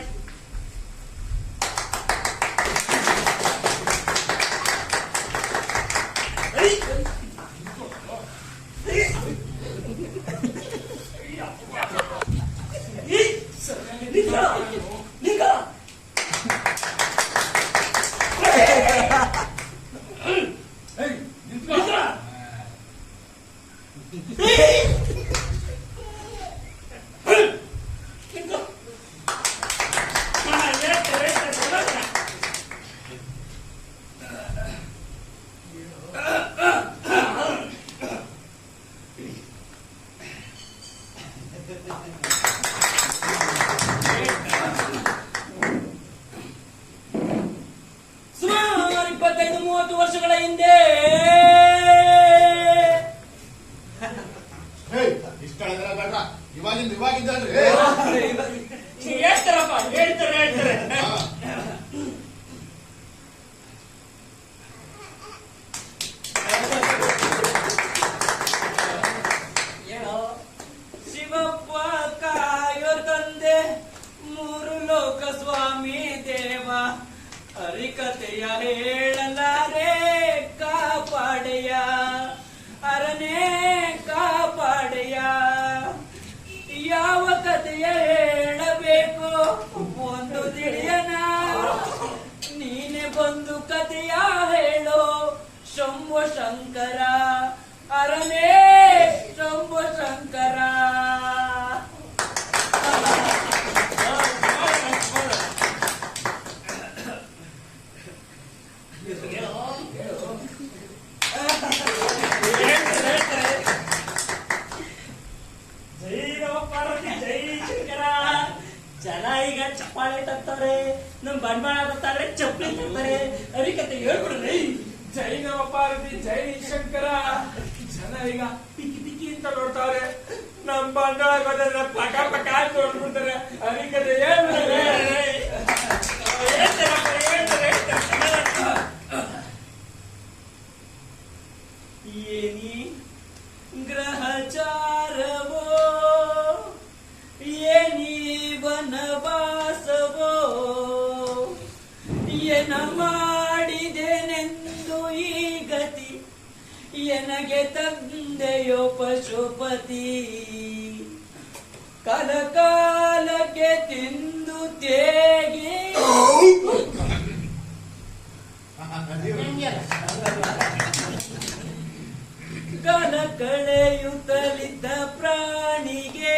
ಸುಮಾರು 25-30 ವರ್ಷಗಳ ಹಿಂದೆ ಇಷ್ಟ ಬೇಡ, ಇವಾಗಿಂದ ಹೇಳ್ತಾರಪ್ಪ, ಹೇಳ್ತಾರೆ. ಶಿವಪ್ಪ ಕಾಯೋರ್ ತಂದೆ, 3 ಲೋಕ ಸ್ವಾಮಿ ದೇವ, ಹರಿಕತೆಯ ಹೇಳಲಾರೆ ಕಾಪಾಡೆಯ, ಅರನೇ ಕಾಪಾಡೆಯ. ಯಾವ ಕಥೆಯ ಹೇಳಬೇಕು ಒಂದು ತಿಳಿಯನ, ನೀನೆ ಬಂದು ಕಥೆಯ ಹೇಳೋ ಶಂಭೋ ಶಂಕರ, ಅರನೇ ಶಂಭೋ ಶಂಕರ. ಜನ ಈಗ ಚಪ್ಪಾಳೆ ತರ್ತಾರೆ, ನಮ್ ಬಂಡವಾಳ ತರ್ತಾರೆ, ಚಪ್ಪಲಿ ತರ್ತಾರೆ. ಹರಿಕತೆ ಹೇಳ್ಬಿಡ್ರಿ. ಜೈ ನವ ಪಾರ್ವತಿ, ಜೈ ಶಂಕರ. ಜನ ಈಗ ಪಿಕ್ಕಿ ಅಂತ ನೋಡ್ತಾವ್ರೆ. ನಮ್ ಬಂಡವಾಳ ಬಂದ್ರೆ ಪಕ ಅಂತ ನೋಡ್ಬಿಡ್ತಾರೆ. ಅದಕ್ಕೆ ಏನಿ ಗ್ರಹಚಾರವೋ, ಏನಿ ವನವಾಸವೋ, ಏನ ಮಾಡಿದೆನೆಂದು ಈ ಗತಿ, ಎನಗೆ ತಂದೆಯೋ ಪಶುಪತಿ. ಕಲಕಾಲಕ್ಕೆ ತಿಂದು ತೇಗಿ ಕಲ ಕಳೆಯುತ್ತಲಿದ್ದ ಪ್ರಾಣಿಗೆ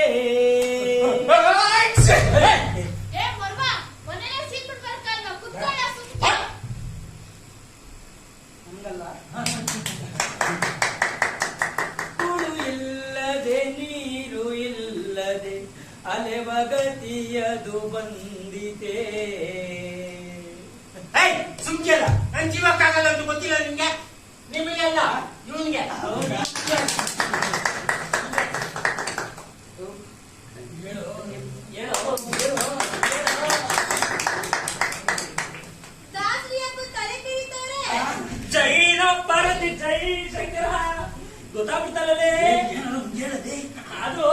ತುಳು ಇಲ್ಲದೆ ನೀರು ಇಲ್ಲದೆ ಅಲೆವಗತಿಯದು ಬಂದಿದೆ. ಸುಮ್ಕಿಲ್ಲ, ನನ್ ಜೀವಕ್ಕಾಗಲ್ಲ ಅಂತ ಗೊತ್ತಿಲ್ಲ ನಿಮ್ಗೆ? ನಿಮಗೆಲ್ಲ ಇವನ್ಗೆ ಜೈನ ಭಾರತಿ, ಜೈ ಶಂಕರ. ಗೊತ್ತಾಗ್ಬಿಡ್ತಾರಲ್ಲೇ ಅದು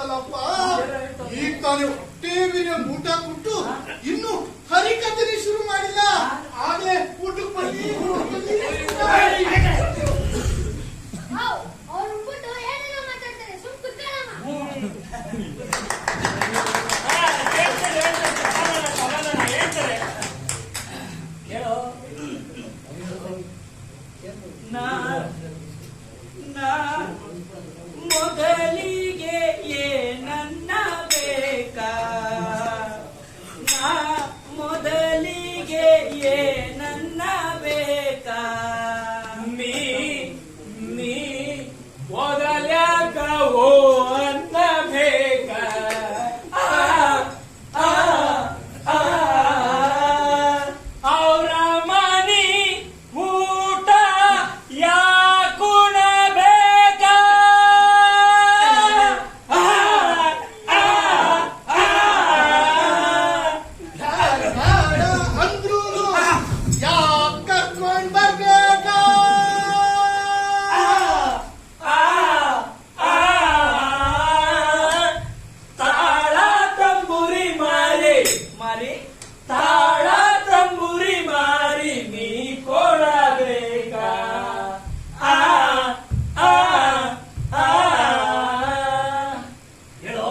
ಆಯ್ತಲ್ಲಪ್ಪ. ಈಗ ತಾನೇ ಟಿವಿನ ಊಟ ಕೊಟ್ಟು ಇನ್ನು ಹರಿಕಥೆನೇ ಶುರು ಮಾಡಿಲ್ಲ, ಆಗ್ಲೇ ಊಟಕ್ಕೆ ಬನ್ನಿ ಅವ್ರು ಬಿಟ್ಟು ಏನೇನೋ ಮಾತಾಡ್ತಾರೆ, ಸುಮ್ ಕುತ್ಕೊಳ್ಳಮ್ಮ. ಹೇಳ್ತಾರೆ ಹೇಳೋ. ಮೊದಲಿಗೆ ಏನನ್ನ ಬೇಕಾ, ಮೊದಲಿಗೆ ಏನನ್ನ ಬೇಕಾ, ನೀ ಮೊದಲ್ಯಾಕ ಓ ಅನ್ನ ಬೇಕ. ಅವ್ರ ಮನಿ ಊಟ ಯಾಕುಣ ಬೇಕ. ಅಂದ್ರು ಯಾಕೆ ಕರ್ಕೊಂಡ್ ಬರ್ಬೇಕ. ತಾಳ ತಂಬುರಿ ಮಾರಿ ಮಾರಿ ತಾಳ ತಂಬುರಿ ಮಾರಿ ನೀ ಕೊಡಬೇಕ. ಹೇಳೋ.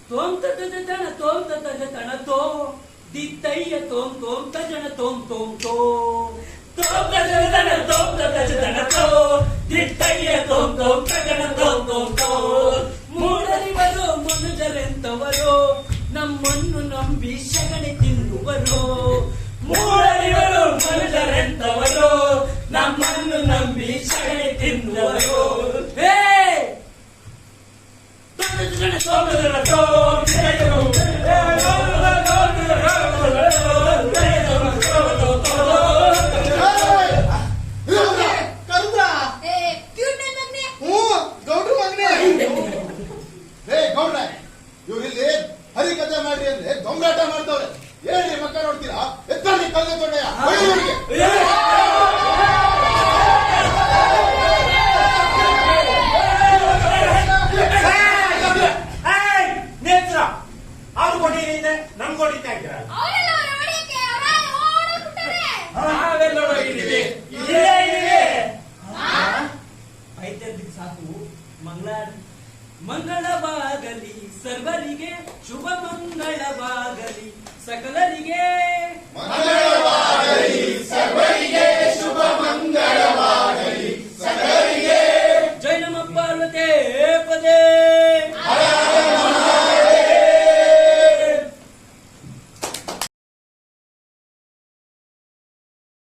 ತೋಂ ತನ ತೋಂ ತನ ತೋ ದಿತ್ತಯ್ಯ ತೋಂ ತೋಂ ತಜನ ತೋಂ ತೋಂ ತೋ ತೋಂ ತನ ತೋಂ ತನ ತೋ ದಿತ್ತಯ್ಯ ತೋಂ ತೋಂ ತಜನ ತೋಂ ತೋಂ ತೋ. ಮೂಡರಿವರು ಮನುಜರೆಂತವರು, ನಮ್ಮನ್ನು ನಂಬಿ ಸಗಣಿ ತಿನ್ನುವರು. ಮೂಡರಿವರು ಮನುಜರೆಂತವರು, ನಮ್ಮನ್ನು ನಂಬಿ ಸಗಣಿ ತಿನ್ನುವರು. ಹೇ ಕರುದ್ರ ಏ, ಕ್ಯೂಟ್ ನನ್ ಮಗ್ನೆ. ಹ್ಞೂ ಗೌಡ್ರು ಮಗನೇ. ಹೇ ಗೌಡ್ರ, ಇವ್ರು ಇಲ್ಲಿ ಹರಿಕಥೆ ಮಾಡ್ರಿ ಅಂದ್ರೆ ದೊಂಬರಾಟ ಮಾಡ್ತವ್ರೆ. ಹೇಳ್ರಿ ಮಕ್ಕ ನೋಡ್ತೀರಾ, ಎತ್ತಲ್ಲಿ ಕಲ್ಲು ತೊಂಡೆಯ ನೇತ್ರ ಅವ್ರು ಕೊಟ್ಟಿದ್ರೆ ನಮ್ಗೆ ಹೊಡಿತಾ ಇದ್ರ. ಅವ್ರೆಲ್ಲ ಅವ್ರ ಹೊಡಿಯಕ್ಕೆ ಅವ್ರ ಓಡಾಡ್ಬಿಟ್ಟಾರೆ. ನಾವೆಲ್ಲ ಹೋಗಿದ್ದೀವಿ. ಐದಕ್ಕೆ ಸಾಕು. ಮಂಗಳವಾಗಲಿ ಸರ್ವರಿಗೆ, ಶುಭ ಮಂಗಳವಾಗಲಿ ಸಕಲರಿಗೆ.